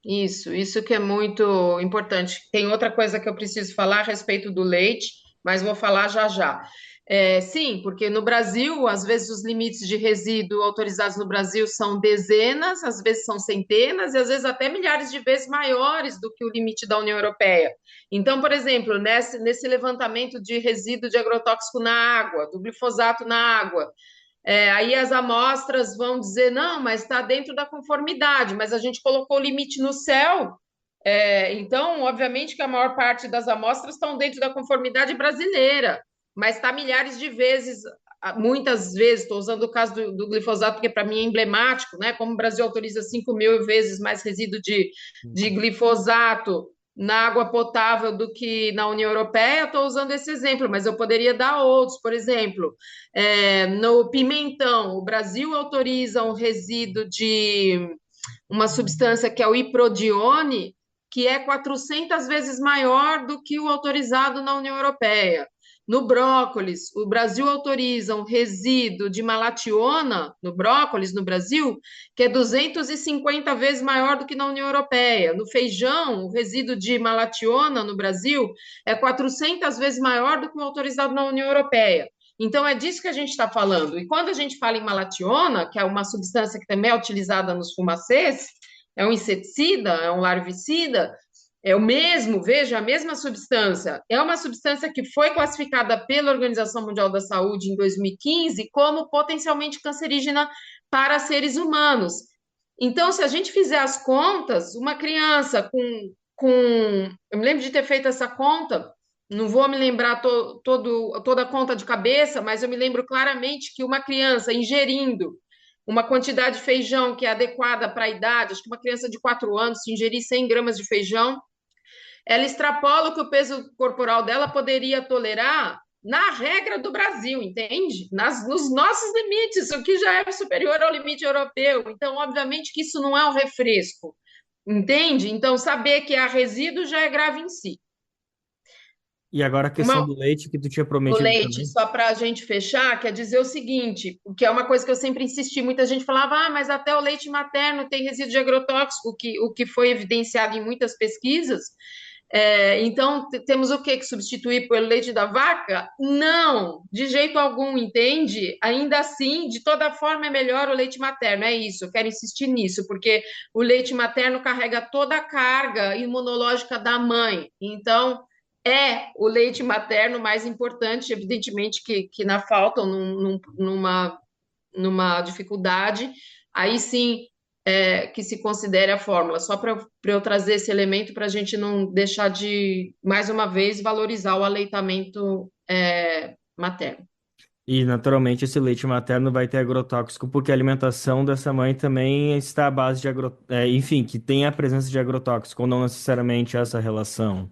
Isso que é muito importante. Tem outra coisa que eu preciso falar a respeito do leite, mas vou falar já já. Sim, porque no Brasil, às vezes os limites de resíduo autorizados no Brasil são dezenas, às vezes são centenas e às vezes até milhares de vezes maiores do que o limite da União Europeia. Então, por exemplo, nesse levantamento de resíduo de agrotóxico na água, do glifosato na água, aí as amostras vão dizer, não, mas está dentro da conformidade, mas a gente colocou o limite no céu, então, obviamente que a maior parte das amostras estão dentro da conformidade brasileira, mas está milhares de vezes, muitas vezes, estou usando o caso do glifosato, porque para mim é emblemático, né? Como o Brasil autoriza 5.000 vezes mais resíduo de glifosato na água potável do que na União Europeia, estou usando esse exemplo, mas eu poderia dar outros, por exemplo, no pimentão, o Brasil autoriza um resíduo de uma substância que é o iprodione, que é 400 vezes maior do que o autorizado na União Europeia. No brócolis, o Brasil autoriza um resíduo de malationa no brócolis no Brasil, que é 250 vezes maior do que na União Europeia. No feijão, o resíduo de malationa no Brasil é 400 vezes maior do que o autorizado na União Europeia. Então, é disso que a gente está falando. E quando a gente fala em malationa, que é uma substância que também é utilizada nos fumacês, é um inseticida, é um larvicida, é o mesmo, veja, a mesma substância. É uma substância que foi classificada pela Organização Mundial da Saúde em 2015 como potencialmente cancerígena para seres humanos. Então, se a gente fizer as contas, uma criança eu me lembro de ter feito essa conta, não vou me lembrar toda a conta de cabeça, mas eu me lembro claramente que uma criança ingerindo uma quantidade de feijão que é adequada para a idade, acho que uma criança de 4 anos, se ingerir 100 gramas de feijão, ela extrapola o que o peso corporal dela poderia tolerar na regra do Brasil, entende? Nos nossos limites, o que já é superior ao limite europeu. Então, obviamente que isso não é um refresco, entende? Então, saber que há resíduo já é grave em si. E agora a questão do leite que tu tinha Do prometido leite, também. só para a gente fechar, quer dizer o seguinte, que é uma coisa que eu sempre insisti, muita gente falava, mas até o leite materno tem resíduo de agrotóxico, o que foi evidenciado em muitas pesquisas. Então, temos o que substituir pelo leite da vaca? Não, de jeito algum, entende? Ainda assim, de toda forma, é melhor o leite materno, é isso, eu quero insistir nisso, porque o leite materno carrega toda a carga imunológica da mãe, então é o leite materno mais importante, evidentemente que na falta ou numa dificuldade, aí sim que se considere a fórmula, só para eu trazer esse elemento para a gente não deixar de, mais uma vez, valorizar o aleitamento materno. E naturalmente esse leite materno vai ter agrotóxico, porque a alimentação dessa mãe também está à base de enfim, que tem a presença de agrotóxico, ou não necessariamente essa relação.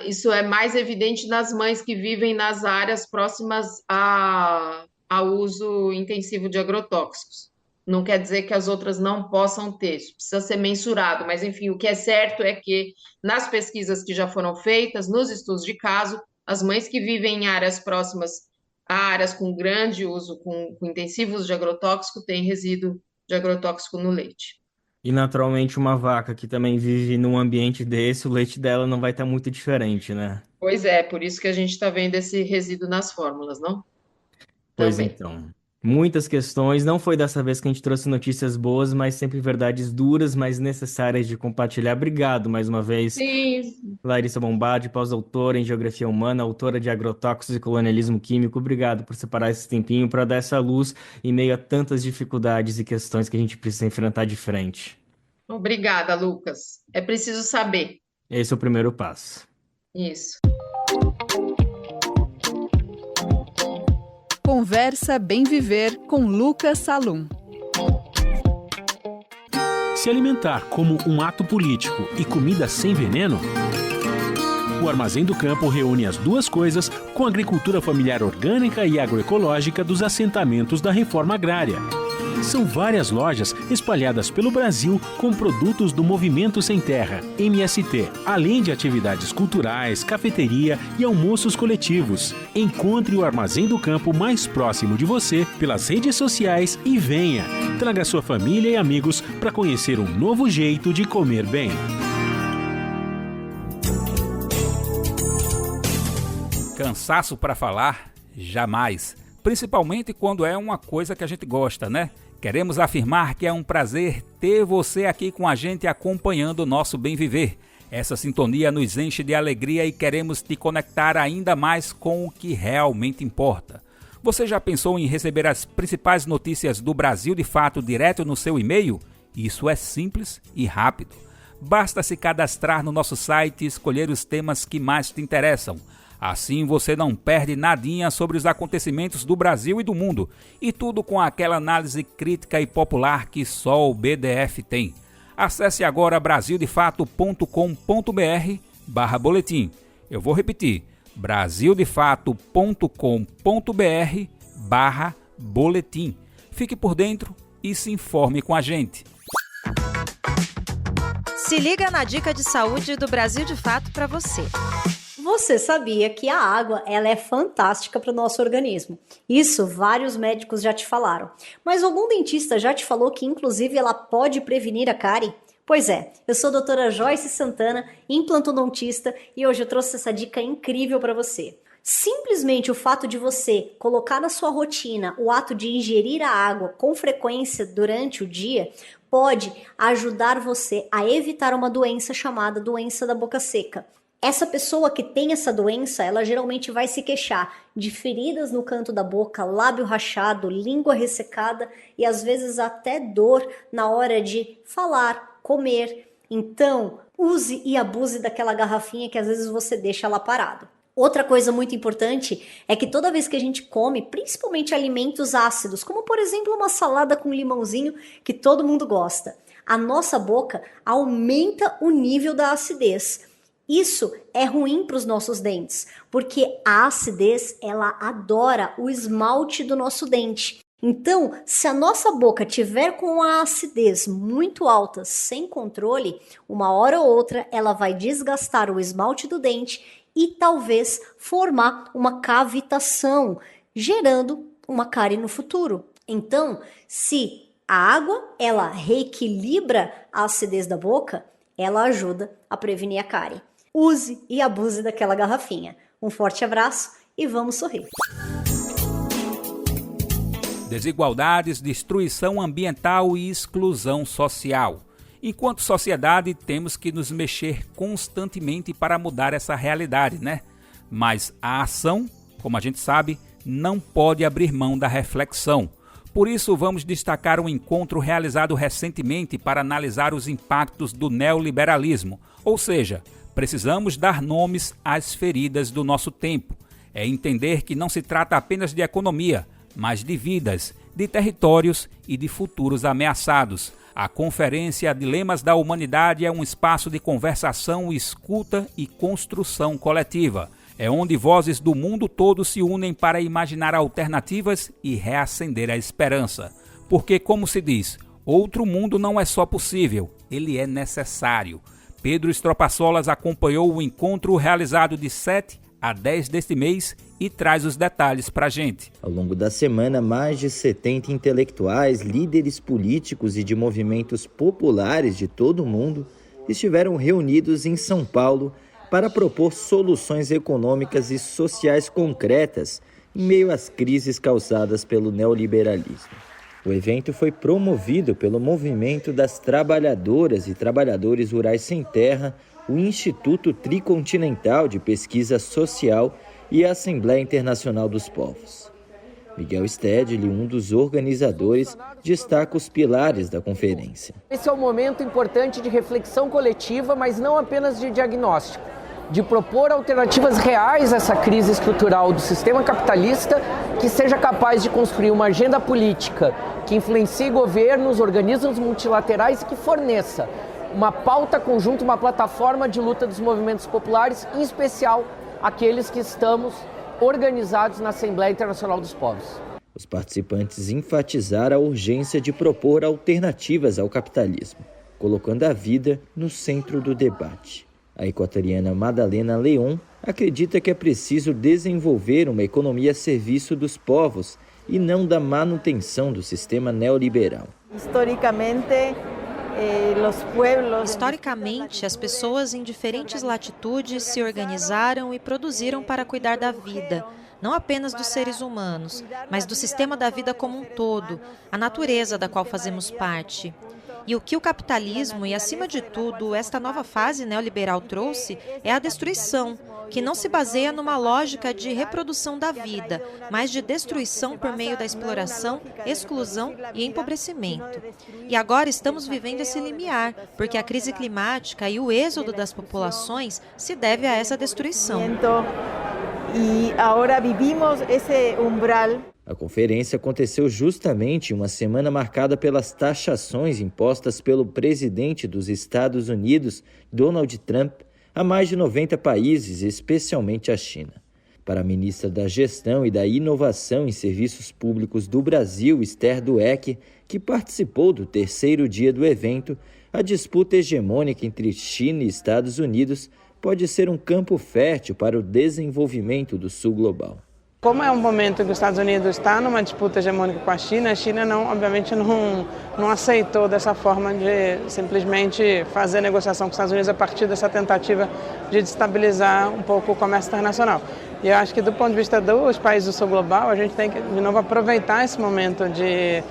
Isso é mais evidente nas mães que vivem nas áreas próximas ao uso intensivo de agrotóxicos. Não quer dizer que as outras não possam ter, isso precisa ser mensurado, mas enfim, o que é certo é que nas pesquisas que já foram feitas, nos estudos de caso, as mães que vivem em áreas próximas a áreas com grande uso, com intensivo uso de agrotóxico, têm resíduo de agrotóxico no leite. E naturalmente uma vaca que também vive num ambiente desse, o leite dela não vai estar muito diferente, né? Pois é, por isso que a gente está vendo esse resíduo nas fórmulas, não? Pois Também. então, muitas questões. Não foi dessa vez que a gente trouxe notícias boas, mas sempre verdades duras, mas necessárias de compartilhar. Obrigado mais uma vez, Sim, Larissa Bombardi, pós-doutora em Geografia Humana, autora de Agrotóxicos e Colonialismo Químico. Obrigado por separar esse tempinho para dar essa luz em meio a tantas dificuldades e questões que a gente precisa enfrentar de frente. obrigada, Lucas. É preciso saber Esse é o primeiro passo. isso. Conversa Bem Viver com Lucas Salum. Se alimentar como um ato político e comida sem veneno? O Armazém do Campo reúne as duas coisas com a agricultura familiar orgânica e agroecológica dos assentamentos da reforma agrária. São várias lojas espalhadas pelo Brasil com produtos do Movimento Sem Terra, MST, além de atividades culturais, cafeteria e almoços coletivos. Encontre o Armazém do Campo mais próximo de você pelas redes sociais e venha. Traga sua família e amigos para conhecer um novo jeito de comer bem. Cansaço para falar? Jamais. Principalmente quando é uma coisa que a gente gosta, né? Queremos afirmar que é um prazer ter você aqui com a gente acompanhando o nosso Bem Viver. Essa sintonia nos enche de alegria e queremos te conectar ainda mais com o que realmente importa. Você já pensou em receber as principais notícias do Brasil de fato direto no seu e-mail? Isso é simples e rápido. Basta se cadastrar no nosso site e escolher os temas que mais te interessam. Assim você não perde nadinha sobre os acontecimentos do Brasil e do mundo, e tudo com aquela análise crítica e popular que só o BDF tem. Acesse agora brasildefato.com.br/boletim. Eu vou repetir, brasildefato.com.br/boletim. Fique por dentro e se informe com a gente. Se liga na dica de saúde do Brasil de Fato para você. Você sabia que a água ela é fantástica para o nosso organismo? Isso vários médicos já te falaram. Mas algum dentista já te falou que inclusive ela pode prevenir a cárie? Pois é, eu sou a doutora Joyce Santana, implantodontista, e hoje eu trouxe essa dica incrível para você. Simplesmente o fato de você colocar na sua rotina o ato de ingerir a água com frequência durante o dia pode ajudar você a evitar uma doença chamada doença da boca seca. Essa pessoa que tem essa doença, ela geralmente vai se queixar de feridas no canto da boca, lábio rachado, língua ressecada e às vezes até dor na hora de falar, comer. Então, use e abuse daquela garrafinha que às vezes você deixa lá parado. Outra coisa muito importante é que toda vez que a gente come, principalmente alimentos ácidos, como por exemplo uma salada com limãozinho que todo mundo gosta, a nossa boca aumenta o nível da acidez. Isso é ruim para os nossos dentes, porque a acidez, ela adora o esmalte do nosso dente. Então, se a nossa boca tiver com a acidez muito alta, sem controle, uma hora ou outra ela vai desgastar o esmalte do dente e talvez formar uma cavitação, gerando uma cárie no futuro. Então, se a água, ela reequilibra a acidez da boca, ela ajuda a prevenir a cárie. Use e abuse daquela garrafinha. Um forte abraço e vamos sorrir. Desigualdades, destruição ambiental e exclusão social. Enquanto sociedade, temos que nos mexer constantemente para mudar essa realidade, né? Mas a ação, como a gente sabe, não pode abrir mão da reflexão. Por isso, vamos destacar um encontro realizado recentemente para analisar os impactos do neoliberalismo, ou seja, precisamos dar nomes às feridas do nosso tempo. É entender que não se trata apenas de economia, mas de vidas, de territórios e de futuros ameaçados. A Conferência Dilemas da Humanidade é um espaço de conversação, escuta e construção coletiva. É onde vozes do mundo todo se unem para imaginar alternativas e reacender a esperança. Porque, como se diz, outro mundo não é só possível, ele é necessário. Pedro Estropaçolas acompanhou o encontro realizado de 7 a 10 deste mês e traz os detalhes para a gente. Ao longo da semana, mais de 70 intelectuais, líderes políticos e de movimentos populares de todo o mundo estiveram reunidos em São Paulo para propor soluções econômicas e sociais concretas em meio às crises causadas pelo neoliberalismo. O evento foi promovido pelo Movimento das Trabalhadoras e Trabalhadores Rurais Sem Terra, o Instituto Tricontinental de Pesquisa Social e a Assembleia Internacional dos Povos. Miguel Stedley, um dos organizadores, destaca os pilares da conferência. Esse é um momento importante de reflexão coletiva, mas não apenas de diagnóstico, de propor alternativas reais a essa crise estrutural do sistema capitalista que seja capaz de construir uma agenda política que influencie governos, organismos multilaterais e que forneça uma pauta conjunta, uma plataforma de luta dos movimentos populares, em especial aqueles que estamos organizados na Assembleia Internacional dos Povos. Os participantes enfatizaram a urgência de propor alternativas ao capitalismo, colocando a vida no centro do debate. A equatoriana Madalena Leon acredita que é preciso desenvolver uma economia a serviço dos povos e não da manutenção do sistema neoliberal. Historicamente, as pessoas em diferentes latitudes se organizaram e produziram para cuidar da vida, não apenas dos seres humanos, mas do sistema da vida como um todo, a natureza da qual fazemos parte. E o que o capitalismo e, acima de tudo, esta nova fase neoliberal trouxe é a destruição, que não se baseia numa lógica de reprodução da vida, mas de destruição por meio da exploração, exclusão e empobrecimento. E agora estamos vivendo esse limiar, porque a crise climática e o êxodo das populações se deve a essa destruição. E agora vivimos esse umbral. A conferência aconteceu justamente em uma semana marcada pelas taxações impostas pelo presidente dos Estados Unidos, Donald Trump, a mais de 90 países, especialmente a China. Para a ministra da Gestão e da Inovação em Serviços Públicos do Brasil, Esther Dweck, que participou do terceiro dia do evento, a disputa hegemônica entre China e Estados Unidos pode ser um campo fértil para o desenvolvimento do Sul global. Como é um momento que os Estados Unidos está numa disputa hegemônica com a China obviamente não aceitou dessa forma de simplesmente fazer negociação com os Estados Unidos a partir dessa tentativa de destabilizar um pouco o comércio internacional. E eu acho que do ponto de vista dos países do Sul global, a gente tem que, de novo, aproveitar esse momento de,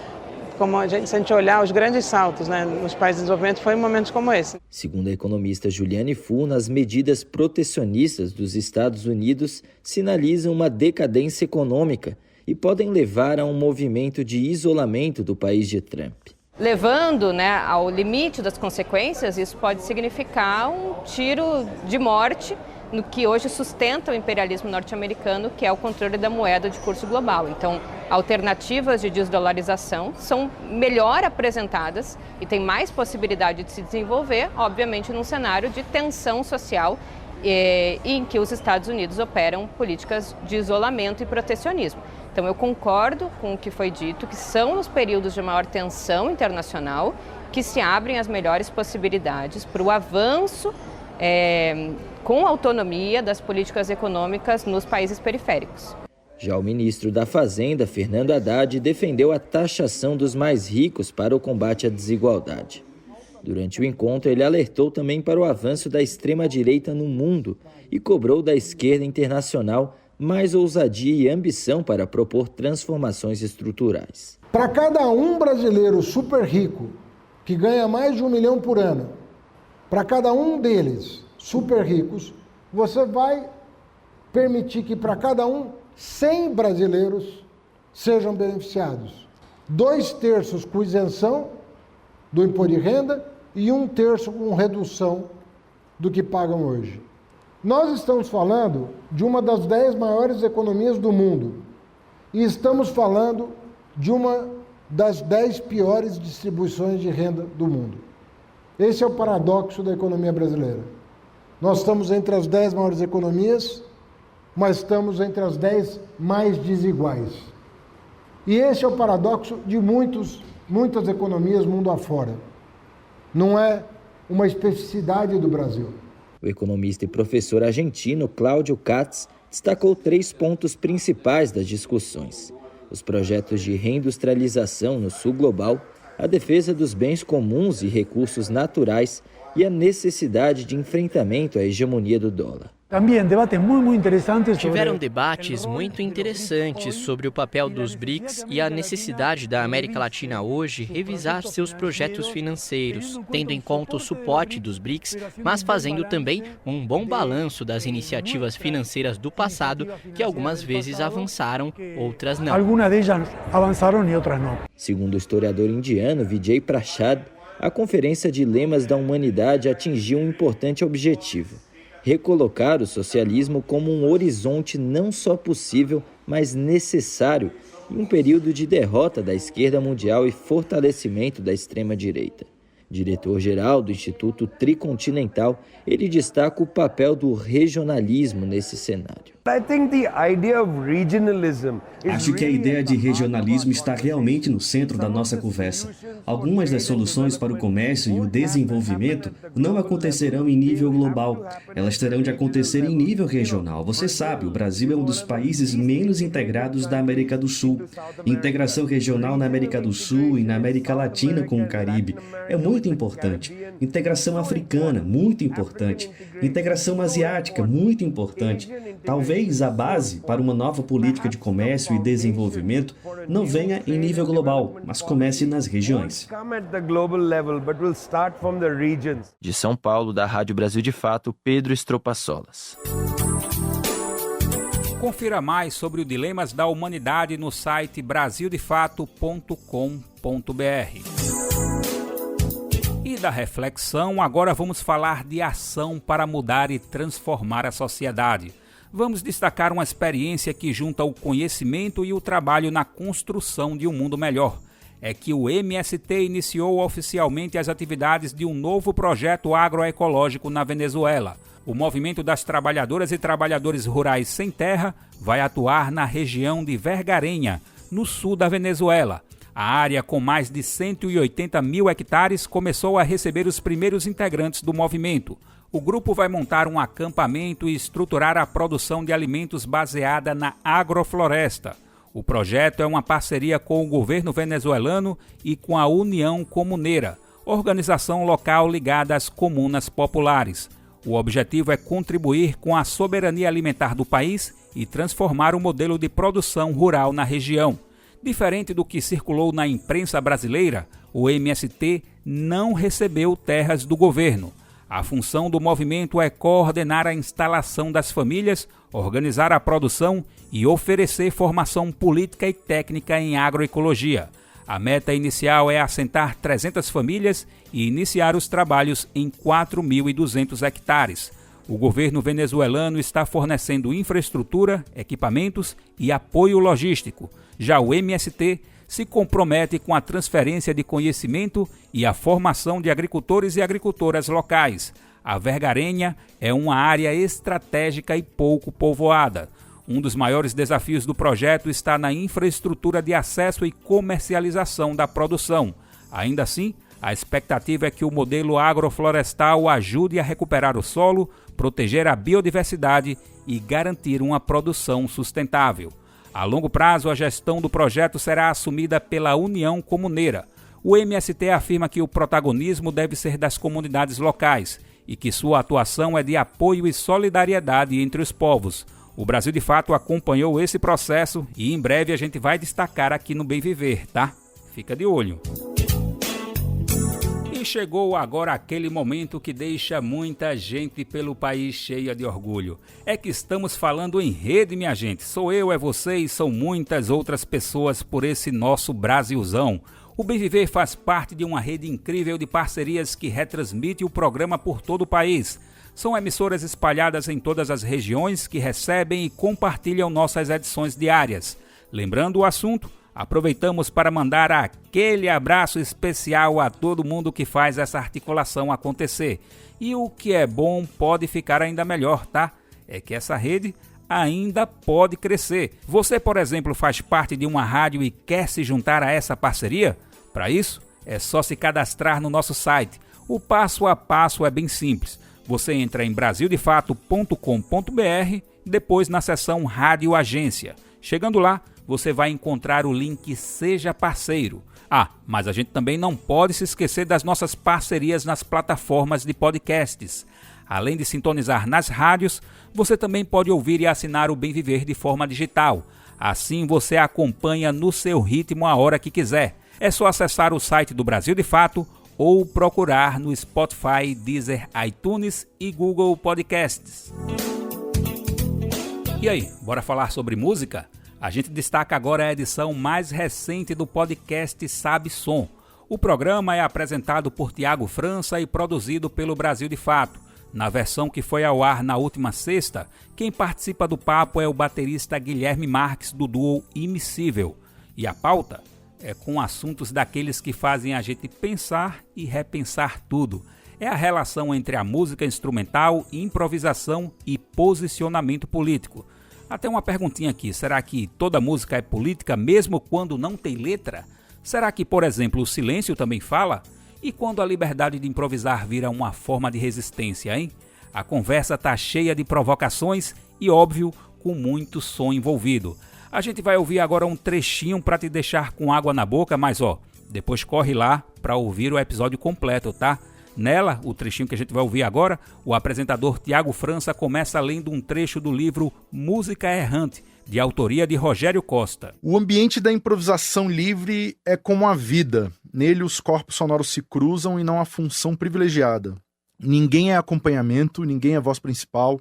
se a gente olhar os grandes saltos, né, nos países de desenvolvimento, foi em momentos como esse. Segundo a economista Juliane Furna, as medidas protecionistas dos Estados Unidos sinalizam uma decadência econômica e podem levar a um movimento de isolamento do país de Trump. Levando, ao limite das consequências, isso pode significar um tiro de morte no que hoje sustenta o imperialismo norte-americano, que é o controle da moeda de curso global. Então, alternativas de desdolarização são melhor apresentadas e têm mais possibilidade de se desenvolver, obviamente, num cenário de tensão social em que os Estados Unidos operam políticas de isolamento e protecionismo. Então, eu concordo com o que foi dito, que são os períodos de maior tensão internacional que se abrem as melhores possibilidades para o avanço com autonomia das políticas econômicas nos países periféricos. Já o ministro da Fazenda, Fernando Haddad, defendeu a taxação dos mais ricos para o combate à desigualdade. Durante o encontro, ele alertou também para o avanço da extrema-direita no mundo e cobrou da esquerda internacional mais ousadia e ambição para propor transformações estruturais. Para cada um brasileiro super rico que ganha mais de R$1 milhão por ano, para cada um deles super ricos, você vai permitir que para cada um 100 brasileiros sejam beneficiados. 2/3 com isenção do imposto de renda e 1/3 com redução do que pagam hoje. Nós estamos falando de uma das 10 maiores economias do mundo e estamos falando de uma das 10 piores distribuições de renda do mundo. Esse é o paradoxo da economia brasileira. Nós estamos entre as 10 maiores economias, mas estamos entre as 10 mais desiguais. E esse é o paradoxo de muitas economias mundo afora. Não é uma especificidade do Brasil. O economista e professor argentino Cláudio Katz destacou 3 pontos principais das discussões: os projetos de reindustrialização no Sul global, a defesa dos bens comuns e recursos naturais e a necessidade de enfrentamento à hegemonia do dólar. Tiveram debates muito interessantes sobre o papel dos BRICS e a necessidade da América Latina hoje revisar seus projetos financeiros, tendo em conta o suporte dos BRICS, mas fazendo também um bom balanço das iniciativas financeiras do passado, que algumas vezes avançaram, outras não. Algumas delas avançaram e outras não. Segundo o historiador indiano Vijay Prashad, a Conferência de Lemas da Humanidade atingiu um importante objetivo: recolocar o socialismo como um horizonte não só possível, mas necessário em um período de derrota da esquerda mundial e fortalecimento da extrema-direita. Diretor-geral do Instituto Tricontinental, ele destaca o papel do regionalismo nesse cenário. Acho que a ideia de regionalismo está realmente no centro da nossa conversa. Algumas das soluções para o comércio e o desenvolvimento não acontecerão em nível global. Elas terão de acontecer em nível regional. Você sabe, o Brasil é um dos países menos integrados da América do Sul. Integração regional na América do Sul e na América Latina com o Caribe é muito importante. Integração africana, muito importante. Integração asiática, muito importante. Talvez a base para uma nova política de comércio e desenvolvimento não venha em nível global, mas comece nas regiões. De São Paulo, da Rádio Brasil de Fato, Pedro Estropaçolas. Confira mais sobre o Dilemas da Humanidade no site brasildefato.com.br. E da reflexão, agora vamos falar de ação para mudar e transformar a sociedade. Vamos destacar uma experiência que junta o conhecimento e o trabalho na construção de um mundo melhor. É que o MST iniciou oficialmente as atividades de um novo projeto agroecológico na Venezuela. O Movimento das Trabalhadoras e Trabalhadores Rurais Sem Terra vai atuar na região de Vergarenha, no sul da Venezuela. A área, com mais de 180 mil hectares, começou a receber os primeiros integrantes do movimento. O grupo vai montar um acampamento e estruturar a produção de alimentos baseada na agrofloresta. O projeto é uma parceria com o governo venezuelano e com a União Comuneira, organização local ligada às comunas populares. O objetivo é contribuir com a soberania alimentar do país e transformar o modelo de produção rural na região. Diferente do que circulou na imprensa brasileira, o MST não recebeu terras do governo. A função do movimento é coordenar a instalação das famílias, organizar a produção e oferecer formação política e técnica em agroecologia. A meta inicial é assentar 300 famílias e iniciar os trabalhos em 4.200 hectares. O governo venezuelano está fornecendo infraestrutura, equipamentos e apoio logístico. Já o MST se compromete com a transferência de conhecimento e a formação de agricultores e agricultoras locais. A Vergarenha é uma área estratégica e pouco povoada. Um dos maiores desafios do projeto está na infraestrutura de acesso e comercialização da produção. Ainda assim, a expectativa é que o modelo agroflorestal ajude a recuperar o solo, proteger a biodiversidade e garantir uma produção sustentável. A longo prazo, a gestão do projeto será assumida pela União Comuneira. O MST afirma que o protagonismo deve ser das comunidades locais e que sua atuação é de apoio e solidariedade entre os povos. O Brasil de Fato acompanhou esse processo e em breve a gente vai destacar aqui no Bem Viver, tá? Fica de olho. E chegou agora aquele momento que deixa muita gente pelo país cheia de orgulho. É que estamos falando em rede, minha gente. Sou eu, é você e são muitas outras pessoas por esse nosso Brasilzão. O Bem Viver faz parte de uma rede incrível de parcerias que retransmite o programa por todo o país. São emissoras espalhadas em todas as regiões que recebem e compartilham nossas edições diárias. Lembrando o assunto, aproveitamos para mandar aquele abraço especial a todo mundo que faz essa articulação acontecer. E o que é bom pode ficar ainda melhor, tá? É que essa rede ainda pode crescer. Você, por exemplo, faz parte de uma rádio e quer se juntar a essa parceria? Para isso, é só se cadastrar no nosso site. O passo a passo é bem simples. Você entra em brasildefato.com.br, depois na seção Rádio Agência. Chegando lá, você vai encontrar o link Seja Parceiro. Mas a gente também não pode se esquecer das nossas parcerias nas plataformas de podcasts. Além de sintonizar nas rádios, você também pode ouvir e assinar o Bem Viver de forma digital. Assim você acompanha no seu ritmo a hora que quiser. É só acessar o site do Brasil de Fato ou procurar no Spotify, Deezer, iTunes e Google Podcasts. E aí, bora falar sobre música? A gente destaca agora a edição mais recente do podcast Sabe Som. O programa é apresentado por Tiago França e produzido pelo Brasil de Fato. Na versão que foi ao ar na última sexta, quem participa do papo é o baterista Guilherme Marques, do duo Imissível. E a pauta é com assuntos daqueles que fazem a gente pensar e repensar tudo. É a relação entre a música instrumental, improvisação e posicionamento político. Até uma perguntinha aqui, será que toda música é política mesmo quando não tem letra? Será que, por exemplo, o silêncio também fala? E quando a liberdade de improvisar vira uma forma de resistência, hein? A conversa tá cheia de provocações e, óbvio, com muito som envolvido. A gente vai ouvir agora um trechinho para te deixar com água na boca, mas depois corre lá para ouvir o episódio completo, tá? Nela, o trechinho que a gente vai ouvir agora, o apresentador Tiago França começa lendo um trecho do livro Música Errante, de autoria de Rogério Costa. O ambiente da improvisação livre é como a vida. Nele os corpos sonoros se cruzam e não há função privilegiada. Ninguém é acompanhamento, ninguém é voz principal,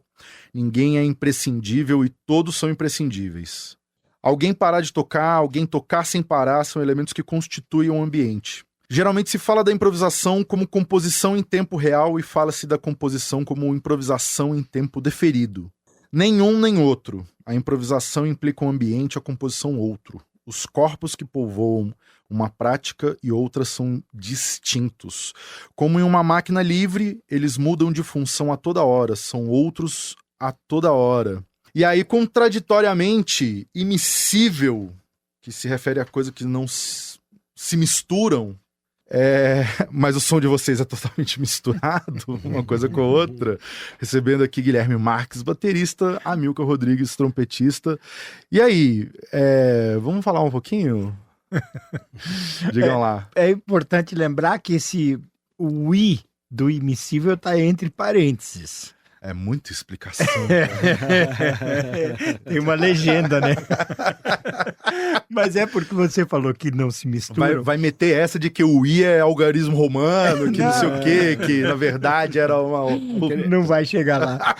ninguém é imprescindível e todos são imprescindíveis. Alguém parar de tocar, alguém tocar sem parar são elementos que constituem o ambiente. Geralmente se fala da improvisação como composição em tempo real e fala-se da composição como improvisação em tempo deferido. Nenhum nem outro. A improvisação implica um ambiente, a composição outro. Os corpos que povoam uma prática e outra são distintos. Como em uma máquina livre, eles mudam de função a toda hora, são outros a toda hora. E aí, contraditoriamente, imissível, que se refere a coisas que não se misturam, mas o som de vocês é totalmente misturado, uma coisa com a outra. Recebendo aqui Guilherme Marques, baterista, Amilcar Rodrigues, trompetista. E aí, vamos falar um pouquinho? Digam lá. É importante lembrar que o I do imissível está entre parênteses. É muita explicação. Tem uma legenda, né? Mas é porque você falou que não se mistura. Vai meter essa de que o I é algarismo romano, que não sei o quê, que na verdade era uma... Não vai chegar lá.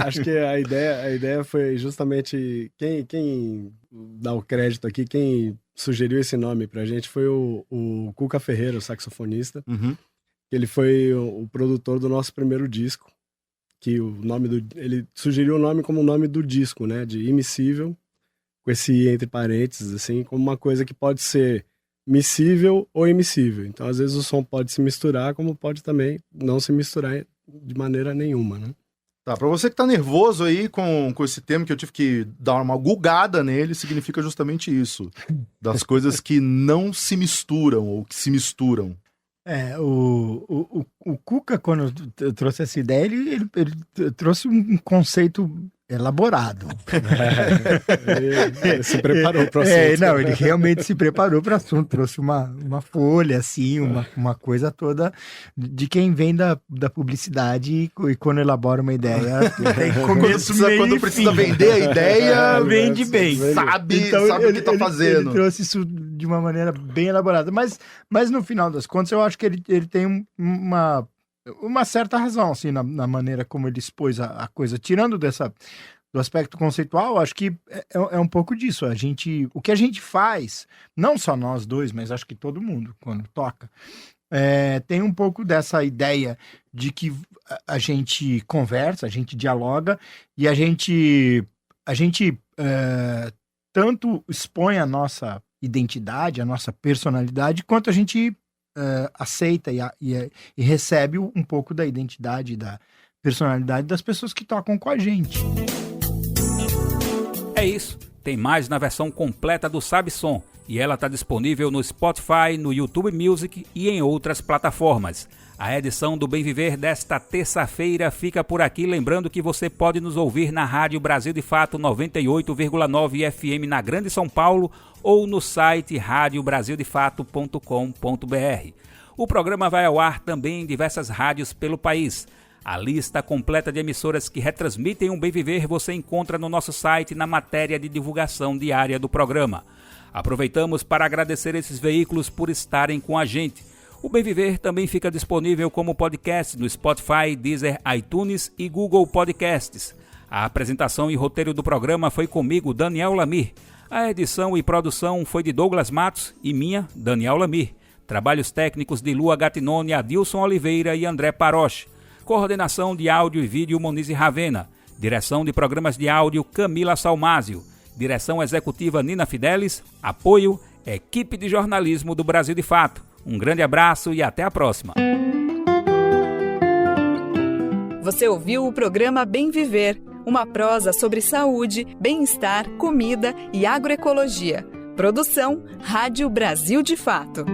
Acho que a ideia foi justamente quem dá o crédito aqui, quem sugeriu esse nome pra gente foi o Cuca Ferreira, o saxofonista. Uhum. Ele foi o produtor do nosso primeiro disco. Que o nome ele sugeriu o nome como o nome do disco, né? De imissível, com esse entre parênteses, assim, como uma coisa que pode ser miscível ou imissível. Então, às vezes, o som pode se misturar, como pode também não se misturar de maneira nenhuma, né? Tá, pra você que tá nervoso aí com esse tema, que eu tive que dar uma gulgada nele, significa justamente isso. Das coisas que não se misturam ou que se misturam. O Cuca, quando eu trouxe essa ideia, ele trouxe um conceito elaborado. Ele se preparou para o assunto. Não, ele realmente se preparou para o assunto, trouxe uma folha, assim, uma coisa toda de quem vem da publicidade e quando elabora uma ideia, tem começo, quando precisa vender a ideia, vende bem. Sabe o que está fazendo. Ele trouxe isso de uma maneira bem elaborada, mas no final das contas, eu acho que ele tem uma certa razão, assim, na maneira como ele expôs a coisa. Tirando do aspecto conceitual, acho que é um pouco disso. O que a gente faz, não só nós dois, mas acho que todo mundo, quando toca, tem um pouco dessa ideia de que a gente conversa, a gente dialoga e a gente tanto expõe a nossa identidade, a nossa personalidade, quanto a gente aceita e recebe um pouco da identidade, da personalidade das pessoas que tocam com a gente. É isso. tem mais na versão completa do Sabe Som, e ela está disponível no Spotify, no YouTube Music e em outras plataformas. A edição do Bem Viver desta terça-feira fica por aqui, lembrando que você pode nos ouvir na Rádio Brasil de Fato 98,9 FM na Grande São Paulo ou no site radiobrasildefato.com.br. O programa vai ao ar também em diversas rádios pelo país. A lista completa de emissoras que retransmitem o Bem Viver você encontra no nosso site na matéria de divulgação diária do programa. Aproveitamos para agradecer esses veículos por estarem com a gente. O Bem Viver também fica disponível como podcast no Spotify, Deezer, iTunes e Google Podcasts. A apresentação e roteiro do programa foi comigo, Daniel Lamir. A edição e produção foi de Douglas Matos e minha, Daniel Lamir. Trabalhos técnicos de Lua Gattinone, Adilson Oliveira e André Paroche. Coordenação de áudio e vídeo Monize Ravena. Direção de programas de áudio Camila Salmásio. Direção executiva Nina Fidelis. Apoio Equipe de Jornalismo do Brasil de Fato. Um grande abraço e até a próxima. Você ouviu o programa Bem Viver, uma prosa sobre saúde, bem-estar, comida e agroecologia. Produção Rádio Brasil de Fato.